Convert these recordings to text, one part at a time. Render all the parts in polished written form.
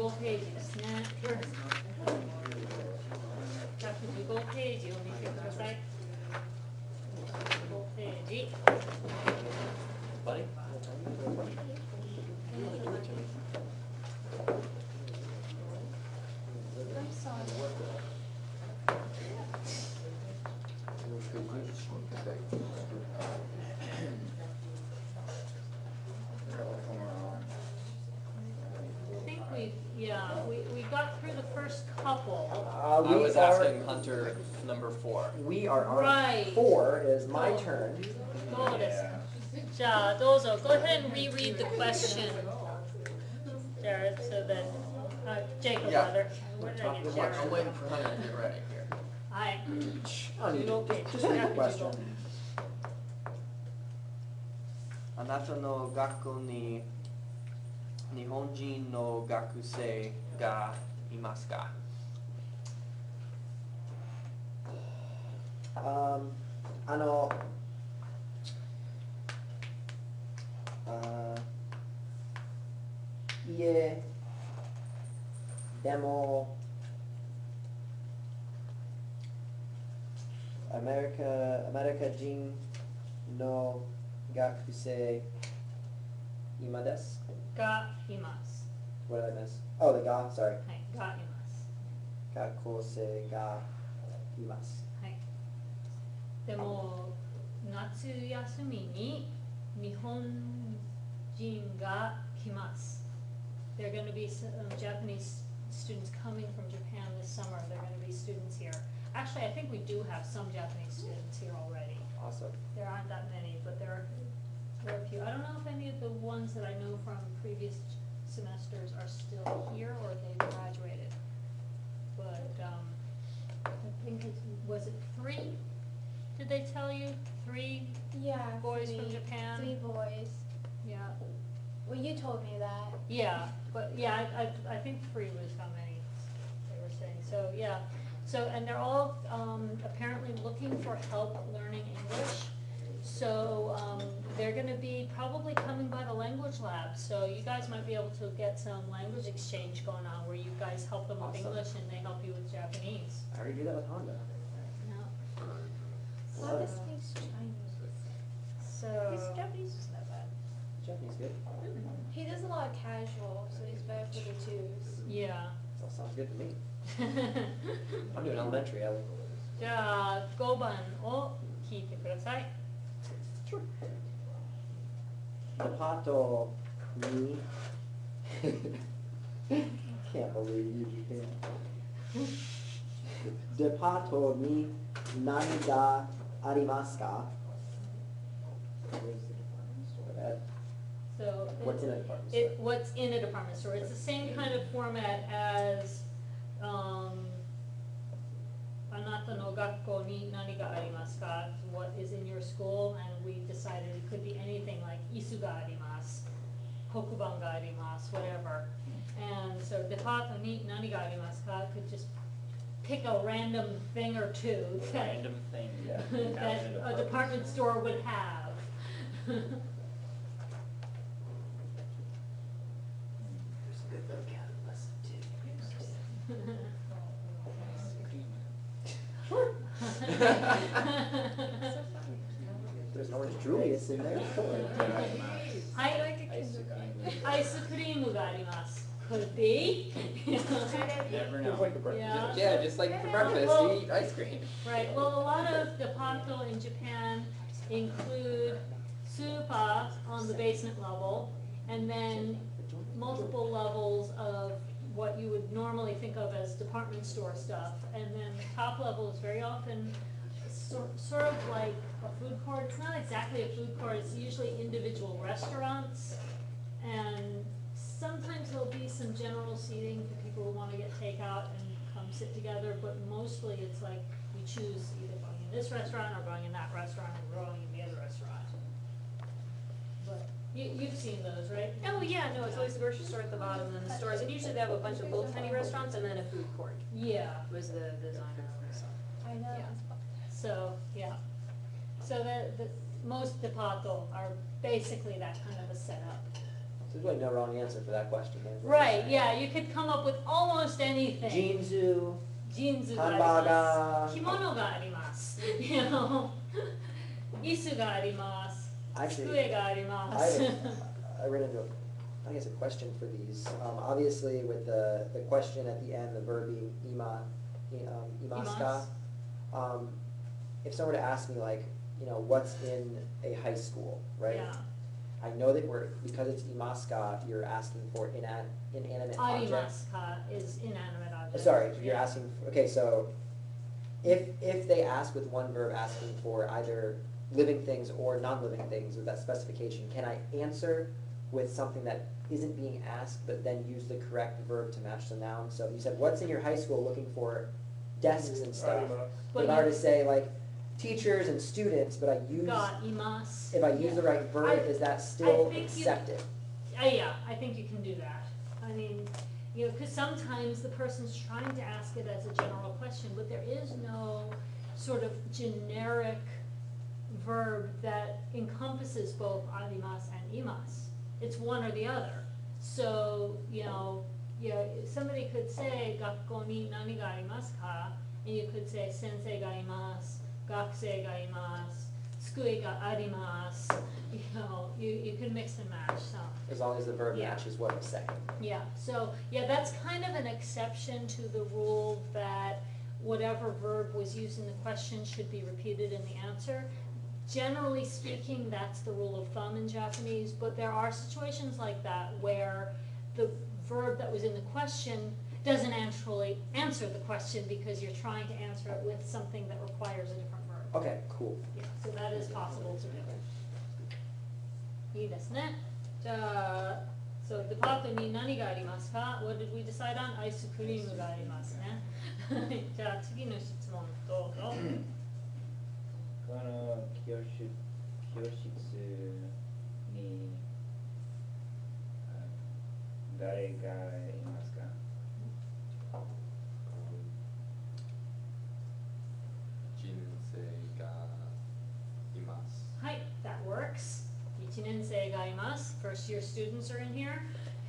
115ページですね。115ページを見てください。115ページ。Buddy? We got through the first couple. I was asking Hunter number 4. We are on Right. 4 is my turn. そうです。じゃあどうぞ go ahead and reread the question, Jared, so that Jacob Yeah. rather. Where did I get Jared? I'm waiting for Hunter to get ready here. はい。Oh, just read the question. あなたの学校に日本人の学生がいますか？いえ、でもアメリカ人の学生今です。がいます。What did I miss? Oh, the ga, sorry. はい、がいます。学校生がいます。はい。でも夏休みに日本人が来ます。There are going to be some Japanese students coming from Japan this summer. There are going to be students here. Actually, I think we do have some Japanese students here already. Awesome. There aren't that many, but there are a few. I don't know if any of the ones that I know from previous semesters are still here or they've graduated. But I think was it 3? Did they tell you 3 boys from Japan? 3 boys. Yeah. Well, you told me that. Yeah, but yeah, I think 3 was how many they were saying. So yeah, so and they're all apparently looking for help learning English. So they're going to be probably coming by the language lab. So you guys might be able to get some language exchange going on where you guys help them with Awesome. English and they help you with Japanese. I already do that with Honda. Yeah. Honda speaks Chinese. So His Japanese is not bad. Japanese good. He does a lot of casual, so he's better for the twos. yeah. That sounds good to me. I'm doing elementary, Ellie. じゃあ5番を聞いてください。Sure. デパートに Can't believe you can. デパートに何がありますか? So What's in a department store? what's in a department store? It's the same kind of format as あなたの学校に何がありますか? What is in your school? And we decided it could be anything like 椅子があります、黒板があります, whatever. And so デパートに何がありますか could just pick a random thing or two that, Random thing. that a department store would have. There's an orange Julius in there. はい、アイスクリームがあります。Could be. Never know. Yeah. Yeah, just like for breakfast, you eat ice cream. Right. Well, a lot of depato in Japan include super on the basement level, and then multiple levels of what you would normally think of as department store stuff. And then the top level is very often sort of like a food court. It's not exactly a food court. It's usually individual restaurants, and sometimes there'll be some general seating for people who want to get takeout and come sit together, but mostly it's like you choose either going in this restaurant or going in that restaurant or going in the other restaurant. But you've seen those, right? Oh yeah, no, it's always the grocery store at the bottom, and then the stores, and usually they have a bunch of little tiny restaurants and then a food court. Yeah. Was the design of this. I know. Yeah. So, yeah. So the most depato are basically that kind of a setup. So really no wrong answer for that question. There's what Right, you're saying. yeah, you could come up with almost anything. Jinzu, Jinzu ga Hanbaga. arimasu. Kimono ga arimasu. You know? Isu ga arimasu. Actually, Tsukue ga arimasu. I ran into, I guess, a question for these. Obviously, with the question at the end, the verb being imaska. If someone were to ask me, like, you know, what's in a high school, right? Yeah. I know that because it's imaska, you're asking for inanimate object. Arimasu is inanimate object. Sorry, you're Yeah. asking, okay, so if they ask with one verb asking for either living things or non-living things with that specification, can I answer with something that isn't being asked, but then use the correct verb to match the noun? So you said, what's in your high school looking for desks and stuff? But if I were to say like teachers and students, but I use, Ga imasu. if I use the right verb, is that still think you- accepted? Yeah, I think you can do that. I mean, you know, because sometimes the person's trying to ask it as a general question, but there is no sort of generic verb that encompasses both arimasu and imasu. It's one or the other. So, you know, somebody could say, Gakko ni nani ga arimasu ka? And you could say, sensei ga imasu, gakusei ga imasu, tsukue ga arimasu. You know, you can mix and match some. As long as the verb Yeah. matches what I'm saying. Yeah, so, yeah, that's kind of an exception to the rule that whatever verb was used in the question should be repeated in the answer. Generally speaking, that's the rule of thumb in Japanese, but there are situations like that where the verb that was in the question doesn't actually answer the question because you're trying to answer it with something that requires a different verb. Okay, cool. Yeah, so that is possible to do. いいですね。じゃあ、so デパートに何がありますか? What did we decide on? アイスクリームがありますね。じゃあ次の質問どうぞ。この教室に誰がいますか? 人生がいます。はい、that works. 1年生がいます. First year students are in here.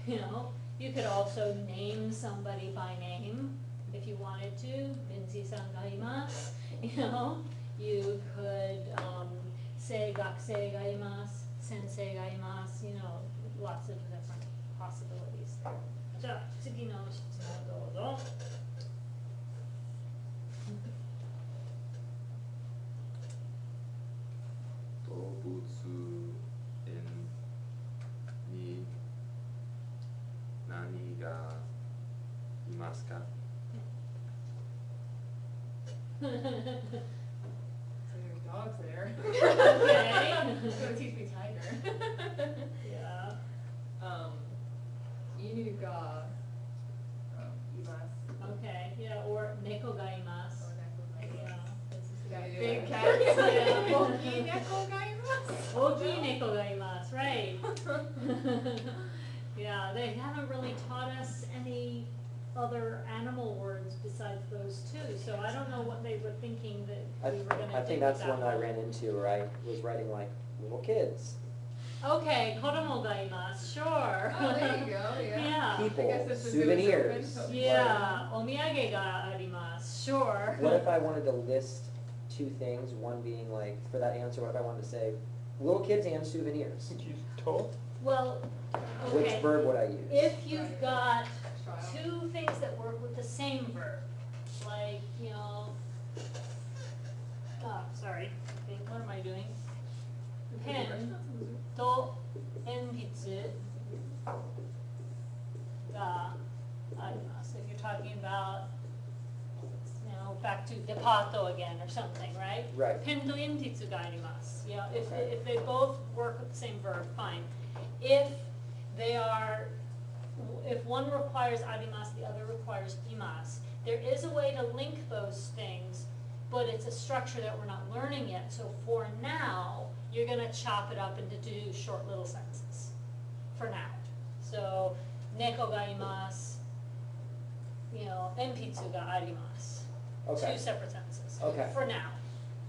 You know, you could also name somebody by name if you wanted to. Lindsayさんがいます. You know, you could say 学生がいます, 先生がいます. You know, lots of different possibilities there. じゃあ次の質問どうぞ。動物園に何がいますか? So there are dogs there. Okay. Go teach me tiger. Yeah. 犬がいます。 Okay, yeah, or 猫がいます. Yeah. Got Big big cats, cats. yeah. 大きい猫がいます。大きい猫がいます, right. Yeah, they haven't really taught us any other animal words besides those two, so I don't know what they were thinking that we were gonna do I think with that's that one that I ran into where I was writing like little kids. Okay, 子供がいます, sure. Oh, there you go, yeah. Yeah. People, I guess this was doing souvenirs. something. Yeah, お土産があります, sure. What if I wanted to list two things, one being like, for that answer, what if I wanted to say, little kids and souvenirs? Well, Which okay, verb would I use? if you've got Trial. two things that work with the same verb, like, you know, sorry, okay, what am I doing? Pen と鉛筆があります. If you're talking about, you know, back to depato again or something, right? Right. ペンと鉛筆があります. You know, if they both work with the same verb, fine. If they are, if one requires arimasu, the other requires imasu, there is a way to link those things, but it's a structure that we're not learning yet. So for now, you're gonna chop it up into two short little sentences, for now. So, neko ga imasu, you know, enpitsu ga arimasu. Okay. Two separate sentences. Okay. For now.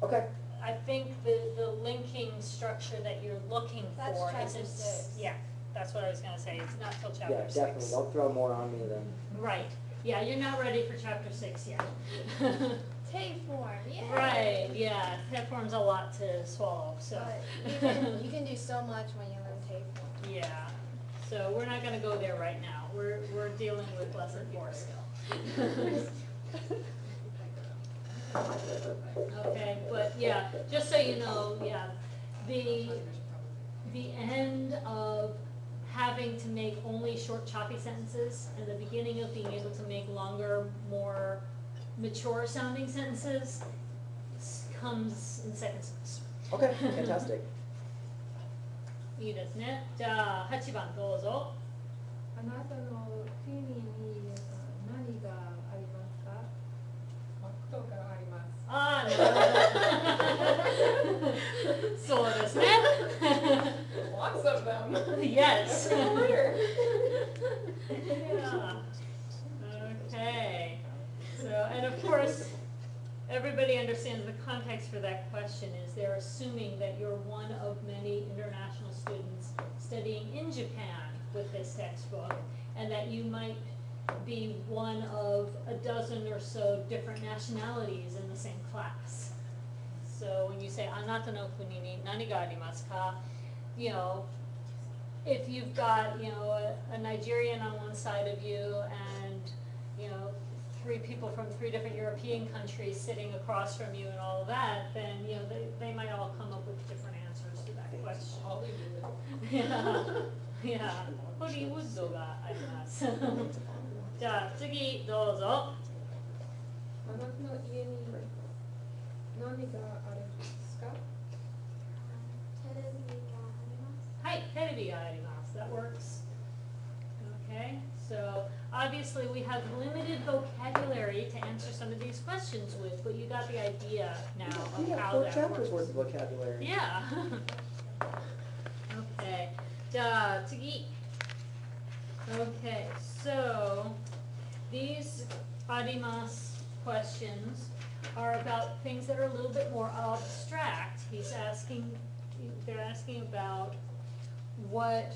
Okay. I think the linking structure that you're looking That's for chapter isn't, 6. yeah, that's what I was gonna say, it's not till Yeah, chapter 6. definitely, don't throw more on me than. Right, yeah, you're not ready for chapter 6 yet. Tape form, yeah. Right, yeah, that form's a lot to swallow, so. But you can do so much when you learn tape form. Yeah, so we're not gonna go there right now, we're dealing with lesson 4 still. Okay, but yeah, just so you know, yeah, the end of having to make only short choppy sentences and the beginning of being able to make longer, more mature sounding sentences comes in second semester. Okay, fantastic. いいですね。じゃあ8番どうぞ。あなたの国に何がありますか？マクドがあります。ああ、なるほど。そうですね。Lots of them. Yes. Everywhere. Yeah. Okay. So, and of course, everybody understands the context for that question is they're assuming that you're one of many international students studying in Japan with this textbook, and that you might be one of a dozen or so different nationalities in the same class. So when you say, anata no kuni ni nani ga arimasu ka, you know, if you've got, you know, a Nigerian on one side of you and, you know, 3 people from 3 different European countries sitting across from you and all of that, then, you know, they might all come up with different answers to that question. Yeah, yeah. ホリウッドがあります。じゃあ次どうぞ。あなたの家に何がありますか？テレビがあります。はい、テレビがあります。That works. Okay, so obviously we have limited vocabulary to answer some of these questions with, but you got the idea now of We have how 4 that chapters works. worth of vocabulary. Yeah. Okay, じゃあ次。Okay, so these arimas questions are about things that are a little bit more abstract. They're asking about what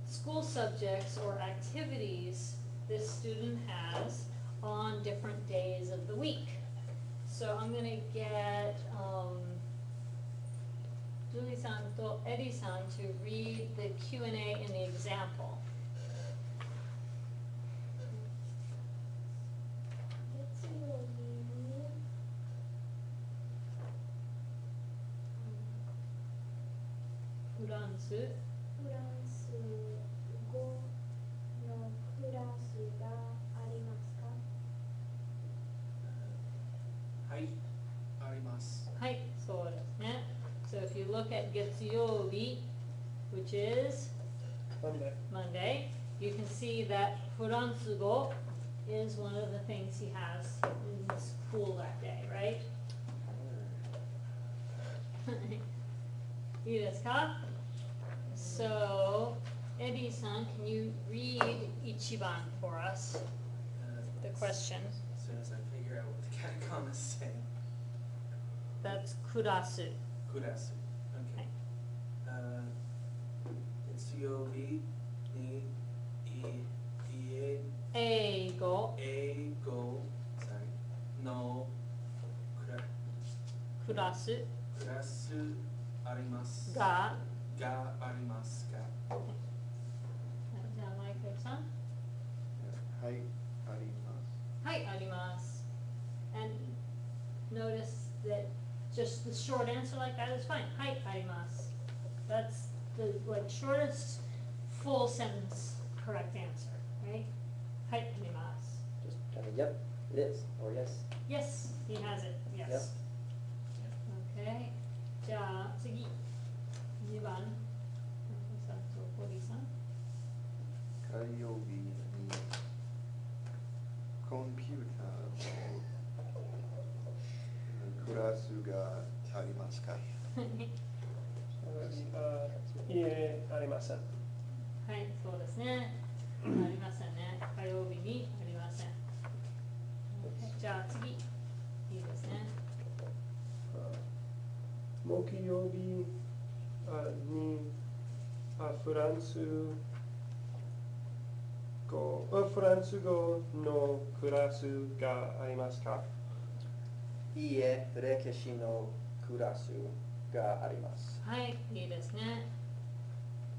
school subjects or activities this student has on different days of the week. So I'm gonna get Julie-san to Eddie-san to read the Q&A in the example. 月曜日にフランス、フランス語のクラスがありますか？はい、あります。はい、そうですね。So if you look at 月曜日, which is Monday, you can see that フランス語 is one of the things he has in school that day, right? いいですか? So, Eddie-san, can you read 1番 for us, the question? As soon as I figure out what the katakana is saying. That's クラス. クラス。Okay. 月曜日に英語のクラスありますがありますか？じゃあマイケルさん。はい、あります。はい、あります。And notice that just the short answer like that is fine. はい、あります. That's the like shortest full sentence correct answer, right? はい、あります. Just tell me, yep, it is, or yes. Yes, he has it. Yes. Okay. じゃあ次2番。さんと堀さん。火曜日にコンピューターのクラスがありますか？いえ、ありません。はい、そうですね。ありませんね。火曜日にありません。Okay, じゃあ次。いいですね。木曜日フランス語のクラスがありますか？いいえ、歴史のクラスがあります。はい、いいですね。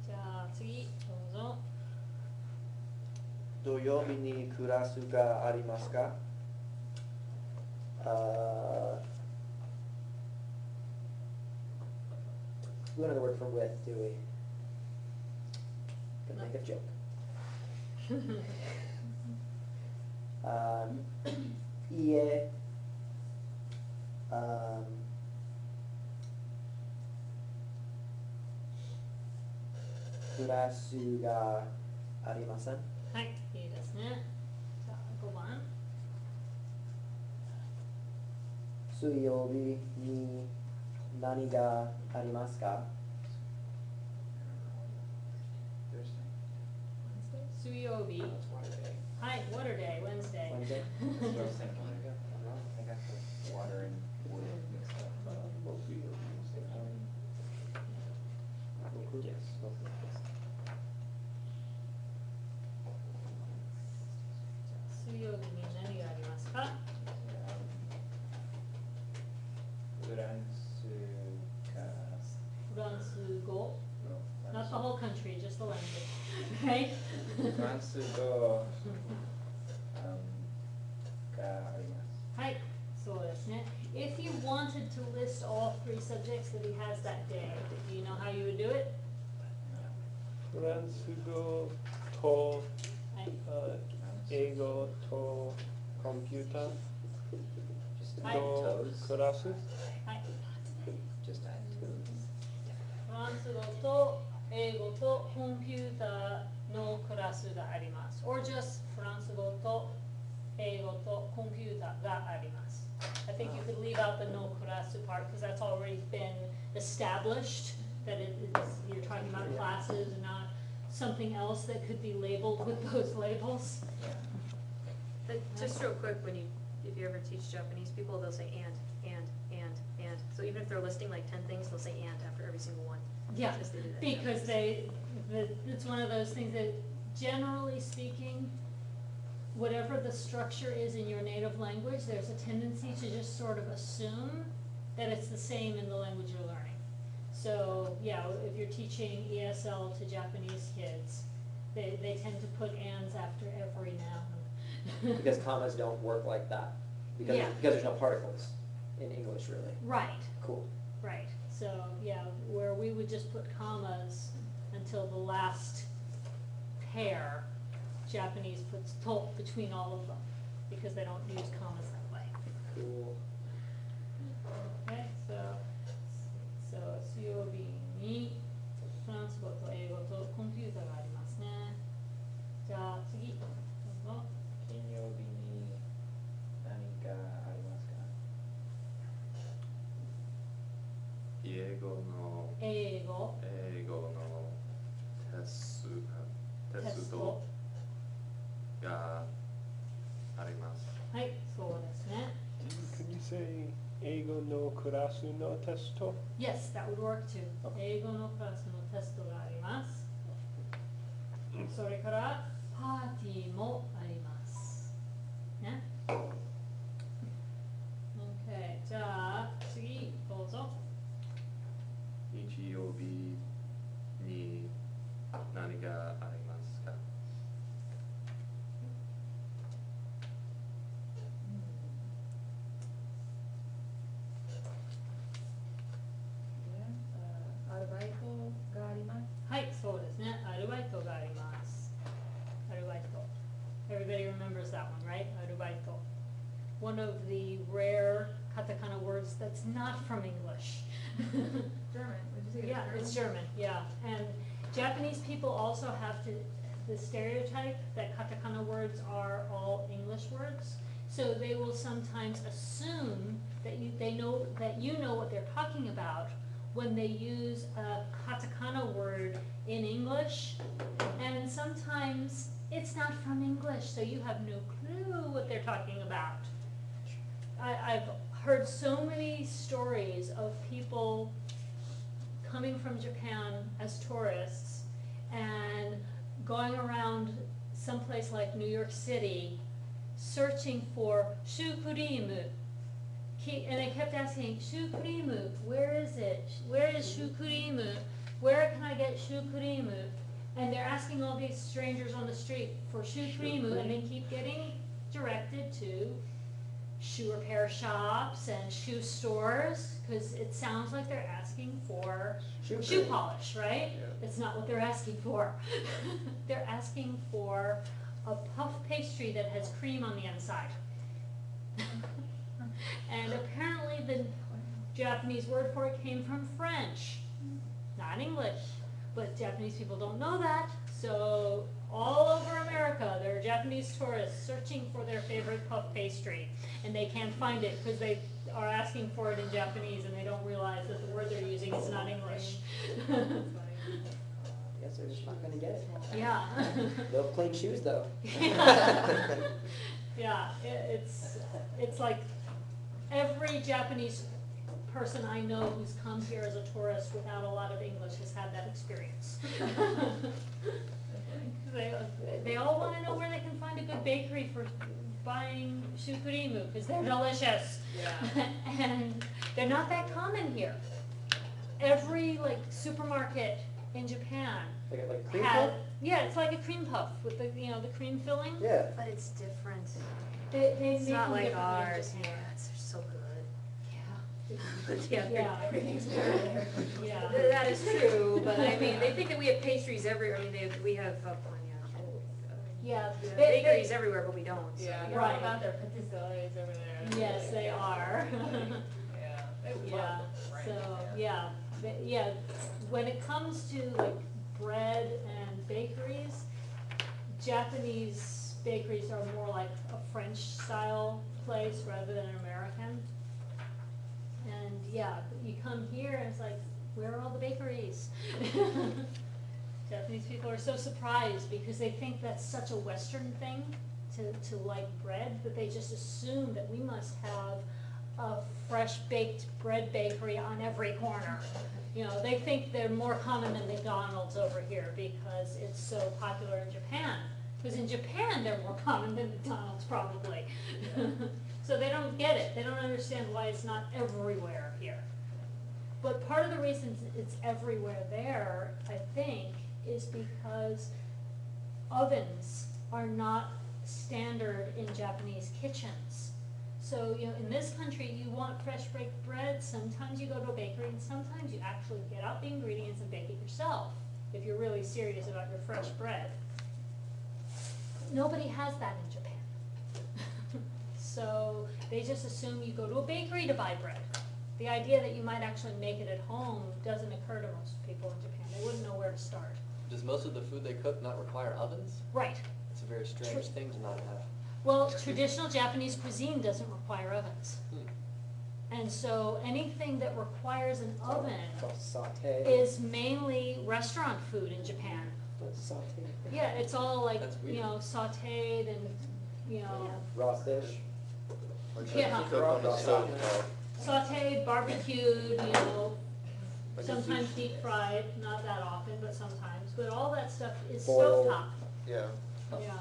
じゃあ次、どうぞ。土曜日にクラスがありますか？We don't know the word for with, do we? Gonna make a joke. Ie, kurasu ga arimasen. はい、いいですね。じゃあ5番。水曜日に何がありますか？水曜日。はい、water day, Wednesday. Wednesday? That's what I was thinking. I got the water and wood mixed up. Yes. 水曜日に何がありますか？フランスか。フランス語。フ Not the whole country, just the language. Right? ランス語があります。はい、そうですね。If you wanted to list all 3 subjects that he has that day, do you know how you would do it? フランス語とはい。英語とコンピューター Just はい add の toes. クラス。はい。 Just add toes. フランス語と英語とコンピューターのクラスがあります。Or just フランス語と英語とコンピューターがあります。I think you could leave out the no kurasu part because that's already been established that you're talking about classes and not something else that could be labeled with those labels. But just real quick, if you ever teach Japanese people, they'll say and. So even if they're listing like 10 things, they'll say and after every single one. Yeah, Because they do that. because it's one of those things that generally speaking, whatever the structure is in your native language, there's a tendency to just sort of assume that it's the same in the language you're learning. So, yeah, if you're teaching ESL to Japanese kids, they tend to put ands after every noun. Because commas don't work like that. Because, Yeah. because there's no particles in English, really. Right, Cool. right. So, yeah, where we would just put commas until the last pair, Japanese puts to between all of them because they don't use commas that way. Cool. Okay, so 水曜日にフランス語と英語とコンピューターがありますね。じゃあ次、どうぞ。金曜日に何かありますか？英語の英語、のテストがあります。はい、そうですね。Could you say 英語のクラスのテスト？ Yes, that would work too. 英語のクラスのテストがあります。それからパーティーもあります。ね。Okay、じゃあ次どうぞ。日曜日に何がありますか？アルバイトがあります。はい、そうですね。アルバイトがあります。アルバイト。Everybody remembers that one, right? アルバイト。One of the rare katakana words that's not from English. German, would you say Yeah, it's German, yeah. And Japanese people also have the stereotype that katakana words are all English words. So they will sometimes assume that you know what they're talking about when they use a katakana word in English. And sometimes it's not from English, so you have no clue what they're talking about. I've heard so many stories of people coming from Japan as tourists and going around someplace like New York City, searching for shukurimu. And I kept asking, shukurimu, where is it? Where is shukurimu? Where can I get shukurimu? And they're asking all these strangers on the street for shukurimu, and they keep getting directed to shoe repair shops and shoe stores, because it sounds like they're asking for shoe polish, right? Yeah. It's not what they're asking for. They're asking for a puff pastry that has cream on the inside. And apparently the Japanese word for it came from French, not English. But Japanese people don't know that, so all over America there are Japanese tourists searching for their favorite puff pastry, and they can't find it because they are asking for it in Japanese and they don't realize that the word they're using is not English. I guess they're just not gonna get it. Yeah. They'll have clean shoes though. Yeah, it's like every Japanese person I know who's come here as a tourist without a lot of English has had that experience. They all want to know where they can find a good bakery for buying shukurimu because they're delicious. Yeah. And they're not that common here. Every like supermarket in Japan Like cream has, puff? yeah, it's like a cream puff with the the cream filling. Yeah. But it's different. They It's make not them like differently in ours. Japan. Yeah, it's so good. Yeah. Yeah, everything's better. Yeah. That is true, but I mean, they think that we have pastries everywhere. I mean, we have Yeah. bakeries everywhere, but we don't. So, Yeah, yeah. they're Right. all about their patisseries over there. Yes, they are. Yeah, they love Yeah, right so, there. yeah, when it comes to like bread and bakeries, Japanese bakeries are more like a French style place rather than an American. And yeah, you come here and it's like, where are all the bakeries? Japanese people are so surprised because they think that's such a Western thing to like bread, that they just assume that we must have a fresh baked bread bakery on every corner. You know, they think they're more common than McDonald's over here because it's so popular in Japan. Because in Japan they're more common than McDonald's probably. So they don't get it. They don't understand why it's not everywhere here. But part of the reason it's everywhere there, I think, is because ovens are not standard in Japanese kitchens. So, in this country, you want fresh baked bread, sometimes you go to a bakery, and sometimes you actually get out the ingredients and bake it yourself, if you're really serious about your fresh bread. Nobody has that in Japan. So, they just assume you go to a bakery to buy bread. The idea that you might actually make it at home doesn't occur to most people in Japan. They wouldn't know where to start. Does most of the food they cook not require ovens? Right. It's a very strange thing to not have. Well, traditional Japanese cuisine doesn't require ovens. And so anything that requires an oven It's all sauté. is mainly restaurant food in Japan. It's sauté. Yeah, it's all like, That's weird. sautéed and, Raw fish. Yeah. Cook on the stove top. sautéed, barbecued, sometimes deep fried, not that often, but sometimes. But all that stuff is Boiled. stovetop. Yeah, Yeah.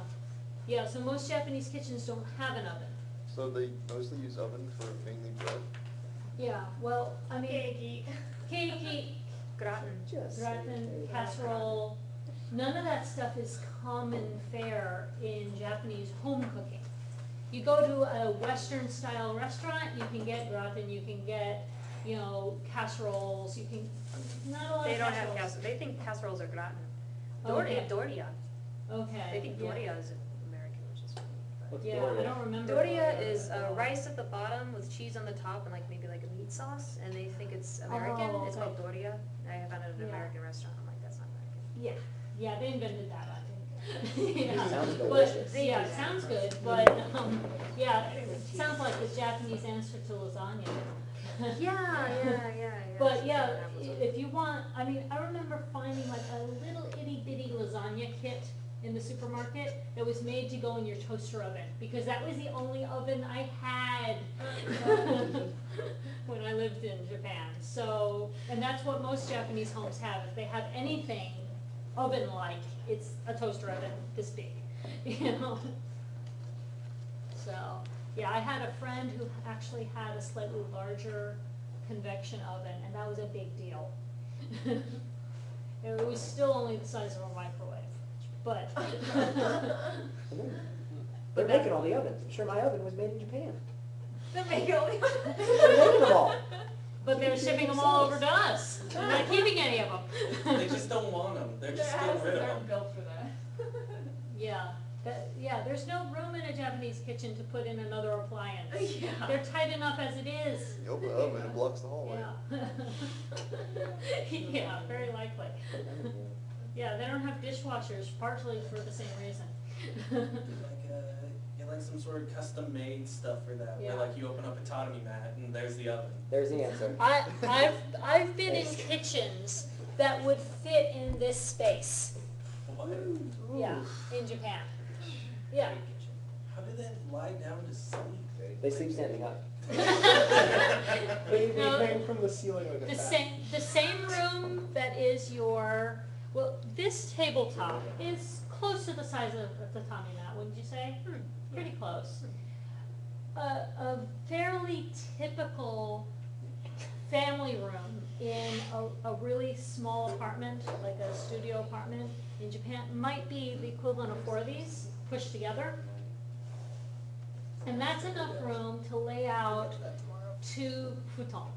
Yeah, so most Japanese kitchens don't have an oven. so they mostly use oven for mainly bread? Yeah, well, I mean, keiki, Gratin. Just gratin, casserole, none of that stuff is common fare in Japanese home cooking. You go to a Western style restaurant, you can get gratin, you can get, casseroles, you can, not a lot They of don't have casseroles. casseroles. They think casseroles are gratin. Okay. Doria. Okay. They think yeah. doria is American, which is funny. What's Yeah, Doria? I don't remember. Doria is rice at the bottom with cheese on the top and maybe a meat sauce, and they think it's American. Oh, It's okay. called doria. I found it at an Yeah. American restaurant. I'm like, that's not American. Yeah, they invented that, I think. Yeah. Sounds But, delicious. yeah, it sounds good, but, it sounds like the Japanese answer to lasagna. Yeah. But yeah, if you want, I remember finding like a little itty bitty lasagna kit in the supermarket that was made to go in your toaster oven, because that was the only oven I had when I lived in Japan. So, and that's what most Japanese homes have. If they have anything oven-like, it's a toaster oven this big, you know? So, yeah, I had a friend who actually had a slightly larger convection oven, and that was a big deal. It was still only the size of a microwave, but. They're making all the ovens. I'm sure my oven was made in Japan. They're making all the. They're making them all. But they're shipping them all over to us. They're not keeping any of them. They just don't want them, they're just Their getting houses rid of aren't them. built for that. Yeah, there's no room in a Japanese kitchen to put in another appliance. Yeah. They're tight enough as it is. You open the oven, it blocks the hallway. Yeah. Yeah, very likely. Yeah, they don't have dishwashers, partially for the same reason. Get like some sort of custom made stuff for that, Yeah. where like you open up a tatami mat and there's the oven. There's the answer. I've been in kitchens that would fit in this space. What? Yeah, in Japan. Yeah. How do they lie down to sleep? They sleep standing up. They No. hang from the ceiling like a The bat. same room that is your, well, this tabletop is close to the size of a tatami mat, wouldn't you say? Pretty close. A fairly typical family room in a really small apartment, like a studio apartment in Japan, might be the equivalent of 4 of these pushed together. And that's enough room to lay out 2 futon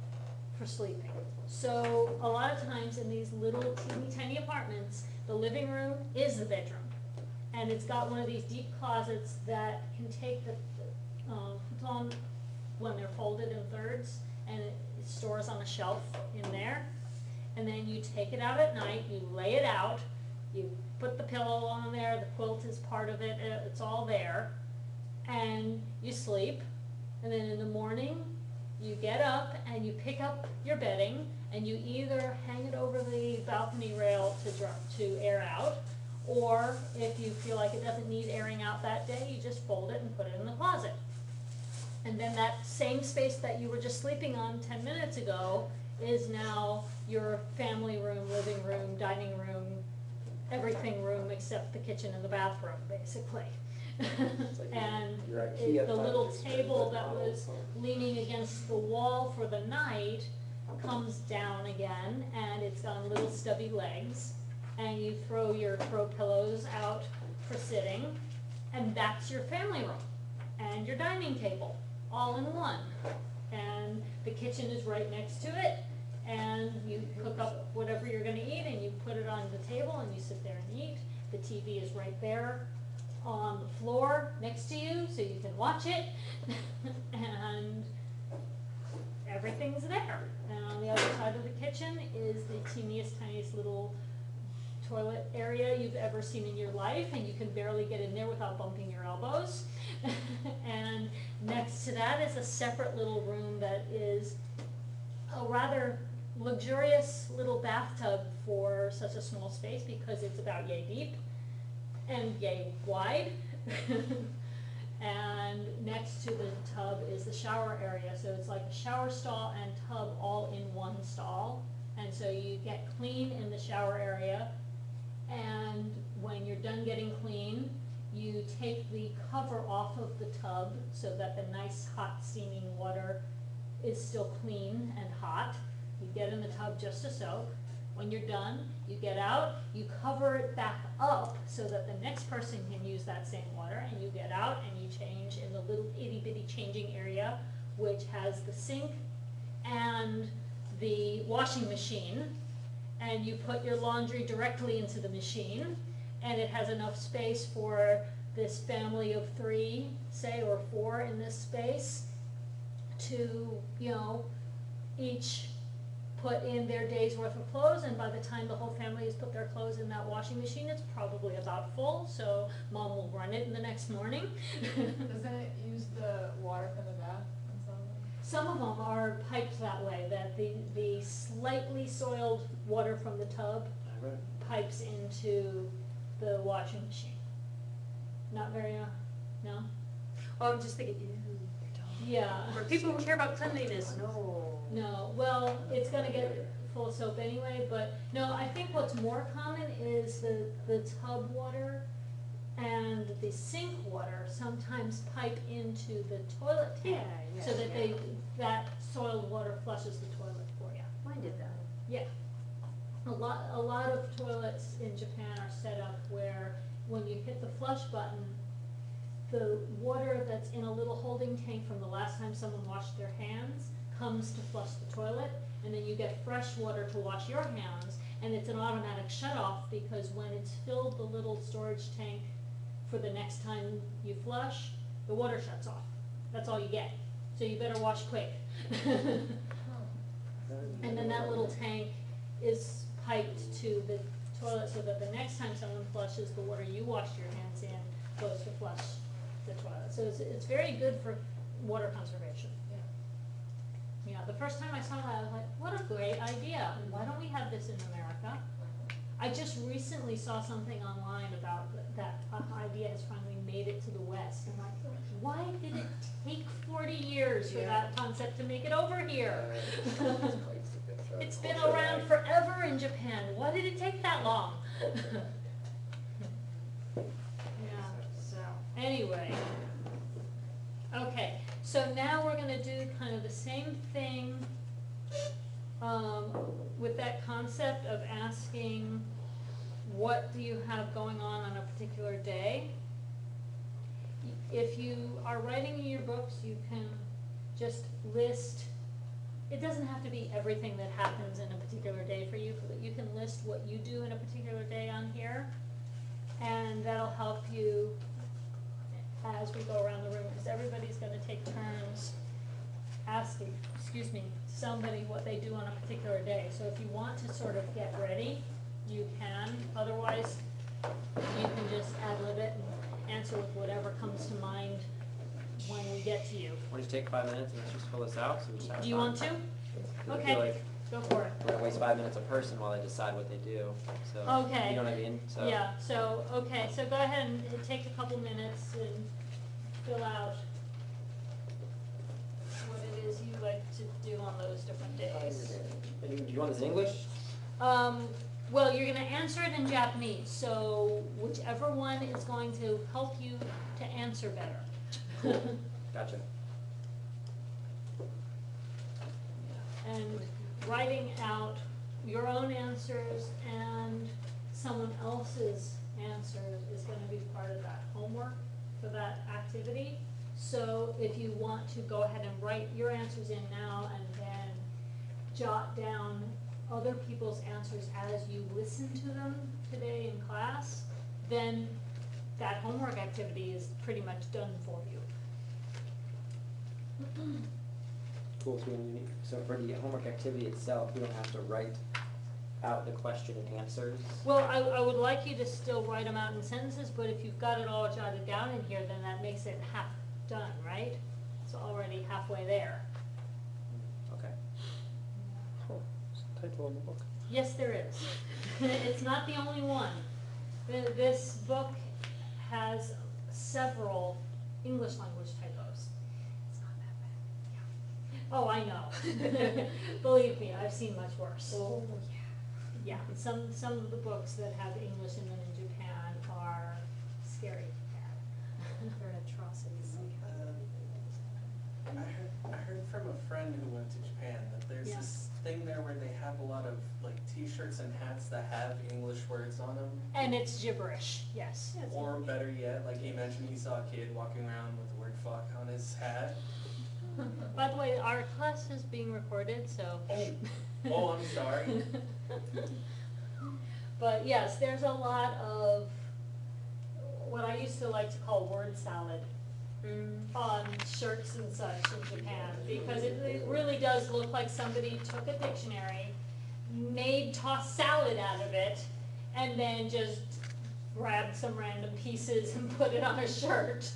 for sleeping. So a lot of times in these little teeny tiny apartments, the living room is the bedroom. And it's got one of these deep closets that can take the futon when they're folded in thirds, and it stores on a shelf in there. And then you take it out at night, you lay it out, you put the pillow on there, the quilt is part of it, it's all there, and you sleep. And then in the morning, you get up and you pick up your bedding, and you either hang it over the balcony rail to air out, or if you feel like it doesn't need airing out that day, you just fold it and put it in the closet. And then that same space that you were just sleeping on 10 minutes ago is now your family room, living room, dining room, everything room except the kitchen and the bathroom, basically. And Your IKEA the little furniture. table that was leaning against the wall for the night comes down again, and it's got little stubby legs, and you throw your throw pillows out for sitting, and that's your family room and your dining table all in one. And the kitchen is right next to it, and you cook up whatever you're gonna eat and you put it on the table and you sit there and eat. The TV is right there on the floor next to you so you can watch it. And everything's there. And on the other side of the kitchen is the teeniest, tiniest little toilet area you've ever seen in your life, and you can barely get in there without bumping your elbows. And next to that is a separate little room that is a rather luxurious little bathtub for such a small space, because it's about yay deep and yay wide. And next to the tub is the shower area, so it's like a shower stall and tub all in one stall. And so you get clean in the shower area, and when you're done getting clean, you take the cover off of the tub so that the nice hot steaming water is still clean and hot. You get in the tub just to soak. When you're done, you get out, you cover it back up so that the next person can use that same water, and you get out and you change in the little itty bitty changing area, which has the sink and the washing machine, and you put your laundry directly into the machine, and it has enough space for this family of 3, say, or 4 in this space to, each put in their day's worth of clothes, and by the time the whole family has put their clothes in that washing machine, it's probably about full, so mom will run it in the next morning. Doesn't it use the water from the bath and some of them? Some of them are piped that way, that the slightly soiled water from the tub pipes into the washing machine. Not very, no? Oh, I'm just thinking, ew. Yeah. For people who care about cleanliness, no. No, well, it's gonna get full full of soap anyway, but no, I think what's more common is the tub water and the sink water sometimes pipe into the toilet tank. Yeah, So that yeah. that soiled water flushes the toilet for you. Mine did that. Yeah. A lot of toilets in Japan are set up where when you hit the flush button, the water that's in a little holding tank from the last time someone washed their hands comes to flush the toilet, and then you get fresh water to wash your hands, and it's an automatic shut-off because when it's filled the little storage tank for the next time you flush, the water shuts off. That's all you get. So you better wash quick. And then that little tank is piped to the toilet so that the next time someone flushes, the water you washed your hands in goes to flush the toilet. So it's very good for water conservation. Yeah, the first time I saw that, I was like, what a great idea. Why don't we have this in America? I just recently saw something online about that idea has finally made it to the West. I'm like, why did it take 40 years for that concept to make it over here? It's been around forever in Japan. Why did it take that long? Yeah, so, anyway. Okay, so now we're gonna do kind of the same thing with that concept of asking, what do you have going on a particular day? If you are writing in your books, you can just list, it doesn't have to be everything that happens in a particular day for you, but you can list what you do in a particular day on here, and that'll help you as we go around the room, because everybody's going to take turns asking, somebody what they do on a particular day. So if you want to sort of get ready, you can. Otherwise, you can just ad-lib it and answer with whatever comes to mind when we get to you. Why don't you take 5 minutes and let's just fill this out, so we just have Do you want to? I feel Okay, like go for it. we're gonna waste 5 minutes a person while they decide what they do, so. Okay. You know what I mean? So. Yeah, so, okay, so go ahead and take a couple minutes and fill out what it is you like to do on those different days. Do you want this in English? Well, you're gonna answer it in Japanese, so whichever one is going to help you to answer better. Gotcha. And writing out your own answers and someone else's answers is gonna be part of that homework for that activity. So if you want to go ahead and write your answers in now and then jot down other people's answers as you listen to them today in class, then that homework activity is pretty much done for you. Cool, so for the homework activity itself, we don't have to write out the question and answers? Well, I would like you to still write them out in sentences, but if you've got it all jotted down in here, then that makes it half done, right? It's already halfway there. Okay. Oh, it's the title of the book. Yes, there is. It's not the only one. This book has several English language typos. It's not that bad. Yeah. Oh, I know. Believe me, I've seen much worse. Oh, Yeah, some of the books that have English in them in Japan are scary bad. They're atrocities. I heard from a friend who went to Japan that there's Yeah. this thing there where they have a lot of like T-shirts and hats that have English words on them. And it's gibberish, yes. Or better yet, like he mentioned, he saw a kid walking around with the word "fuck" on his hat. By the way, our class is being recorded, so. Oh, I'm sorry. But yes, there's a lot of what I used to like to call word salad on shirts and such in Japan, because it really does look like somebody took a dictionary, tossed salad out of it, and then just grabbed some random pieces and put it on a shirt.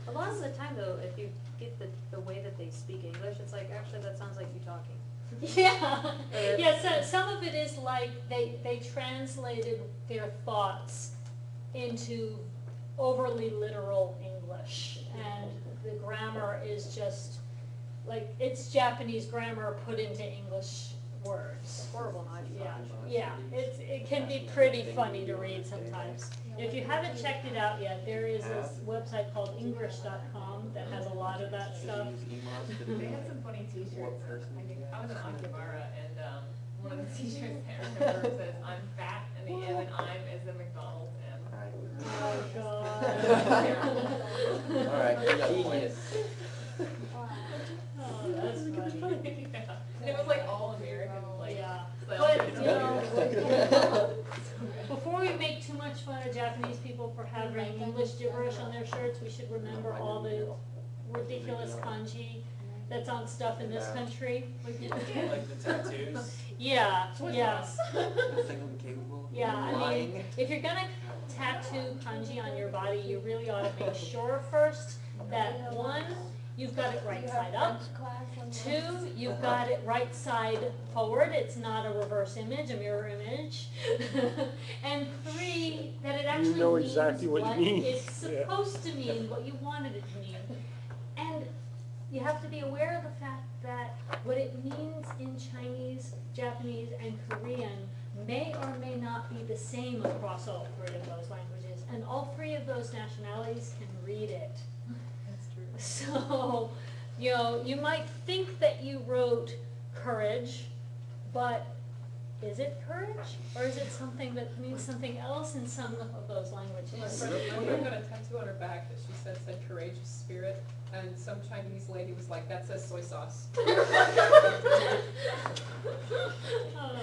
A lot of the time though, if you get the way that they speak English, it's like, actually that sounds like you talking. Yeah, yeah. So some of it is like they translated their thoughts into overly literal English, and the grammar is just like it's Japanese grammar put into English words. Horrible hodgepodge. Yeah, it can be pretty funny to read sometimes. If you haven't checked it out yet, there is this website called English.com that has a lot of that stuff. They had some funny t-shirts. What person? I think I was in Akihabara and one of the t-shirts there says I'm fat and the M and I'm is the McDonald's M. Oh, God. Alright, Genius. Oh, that's funny. Yeah. And it was like all American, like. Yeah. like, But, it's you know, before we make too much fun of Japanese people for having English gibberish on their shirts, we should remember all the ridiculous kanji that's on stuff in this country. Like the tattoos. Yeah, yeah. Incapable. Yeah, I mean, if you're gonna tattoo kanji on your body, you really ought to make sure first that one, you've got it right side up. Two, you've got it right side forward, it's not a reverse image, a mirror image. And three, that it actually know means exactly what it means. it's Yeah. supposed to mean, what you wanted it to mean. And you have to be aware of the fact that what it means in Chinese, Japanese, and Korean may or may not be the same across all three of those languages. And all three of those nationalities can read it. That's true. So, you know, you might think that you wrote courage, but is it courage? Or is it something that means something else in some of those My languages? friend got a tattoo on her back that she said courageous spirit, and some Chinese lady was like, that says soy sauce. Oh,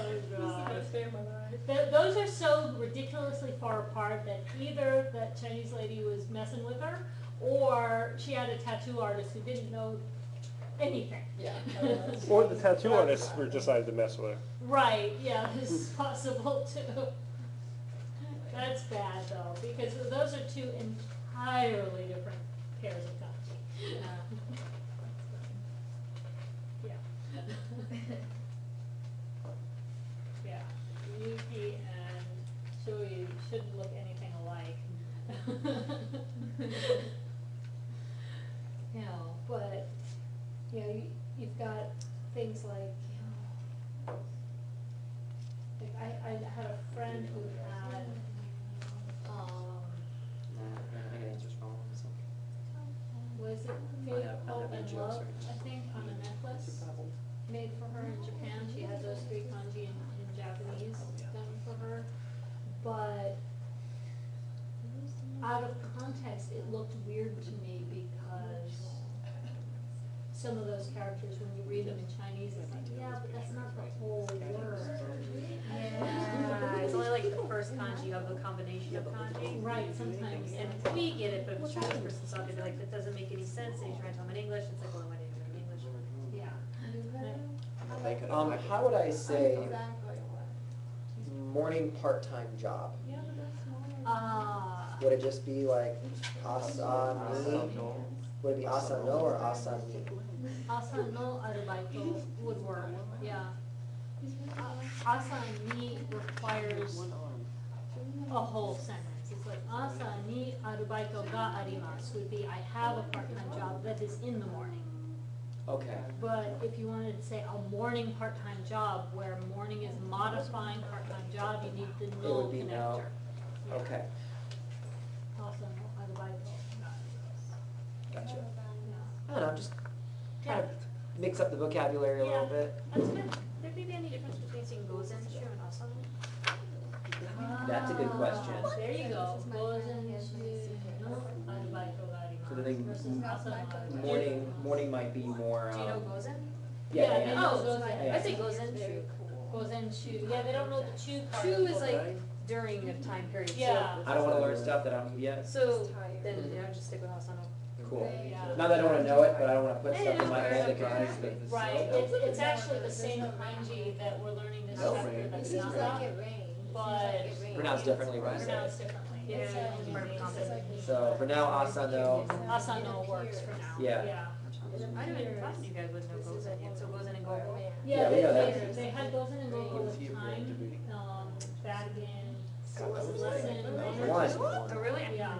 This is the God. best day of my life. Those are so ridiculously far apart that either that Chinese lady was messing with her, or she had a tattoo artist who didn't know anything. Yeah. Or the tattoo artists were decided to mess with her. Right, yeah, this is possible too. That's bad though, because those are two entirely different pairs of kanji. Yeah. Yeah, Yuki and Shui shouldn't look anything alike. You know, but, you know, you've got things like, you know, like I had a friend who had, was it Fate, Hope, and Love, I think, on a necklace made for her in Japan. She had those three kanji in Japanese done for her. But out of context, it looked weird to me because some of those characters, when you read them in Chinese, it's like, yeah, but that's not the whole word. Yeah, it's only like the first kanji of the combination of kanji. Right, sometimes. And we get it, but if a Chinese person saw it, they'd be like, that doesn't make any sense, and you're trying to tell them in English, it's like, well, why didn't you do it in English? Yeah. How would I say morning part-time job? Would it just be like asani? Would it be asano or asani? Asa no arubaito would work, yeah. Asa ni requires a whole sentence. It's like asa ni arubaito ga arimasu would be I have a part-time job that is in the morning. Okay. But if you wanted to say a morning part-time job where morning is modifying part-time job, you need the It no would be no. connector. Yeah. Okay. Asa no arubaito ga arimasu. Gotcha. Yeah. I don't know, just kind of mix up the vocabulary a Yeah. little bit. That's good. There may be any difference between saying gozenshu and asano? That's a good question. There you go. Gozen no arubaito ga So the arimasu thing- versus asa no arubaito. Morning might be more. Do you know gozen? Yeah. Yeah, Oh, gozen. I say gozenshu. Gozenshu. Yeah, they don't know the chu part. Chu of is it. like during a time period. so- Yeah. I don't want to learn stuff that I don't know yet. So, then, just stick with asano. Cool. Yeah. Not that I don't want to know it, but I don't want to put Yeah, stuff in my fair head that enough. can actually. Right, it's actually the same kanji that we're learning this chapter that's It seems not like it rains. but Pronounced differently, right? pronounced differently. Yeah, It's it's part of the concept. So for now, asano. Asano works for now. Yeah. I don't even thought you guys would know gozen yet, so gozen and gogo. Yeah, we know that. They had Gozen and Gogo with time, back in lesson One. Oh, really? Yeah.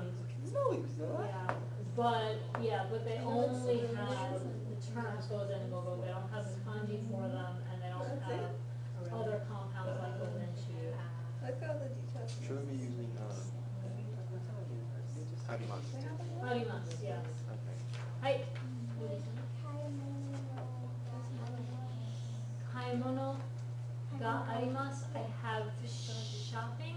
Yeah, but they only have the terms Gozen and Gogo, they don't have the kanji for them, and they don't have arimasu, yes. Okay. Hai. 買い物 Kaimono ga arimasu. I have shopping.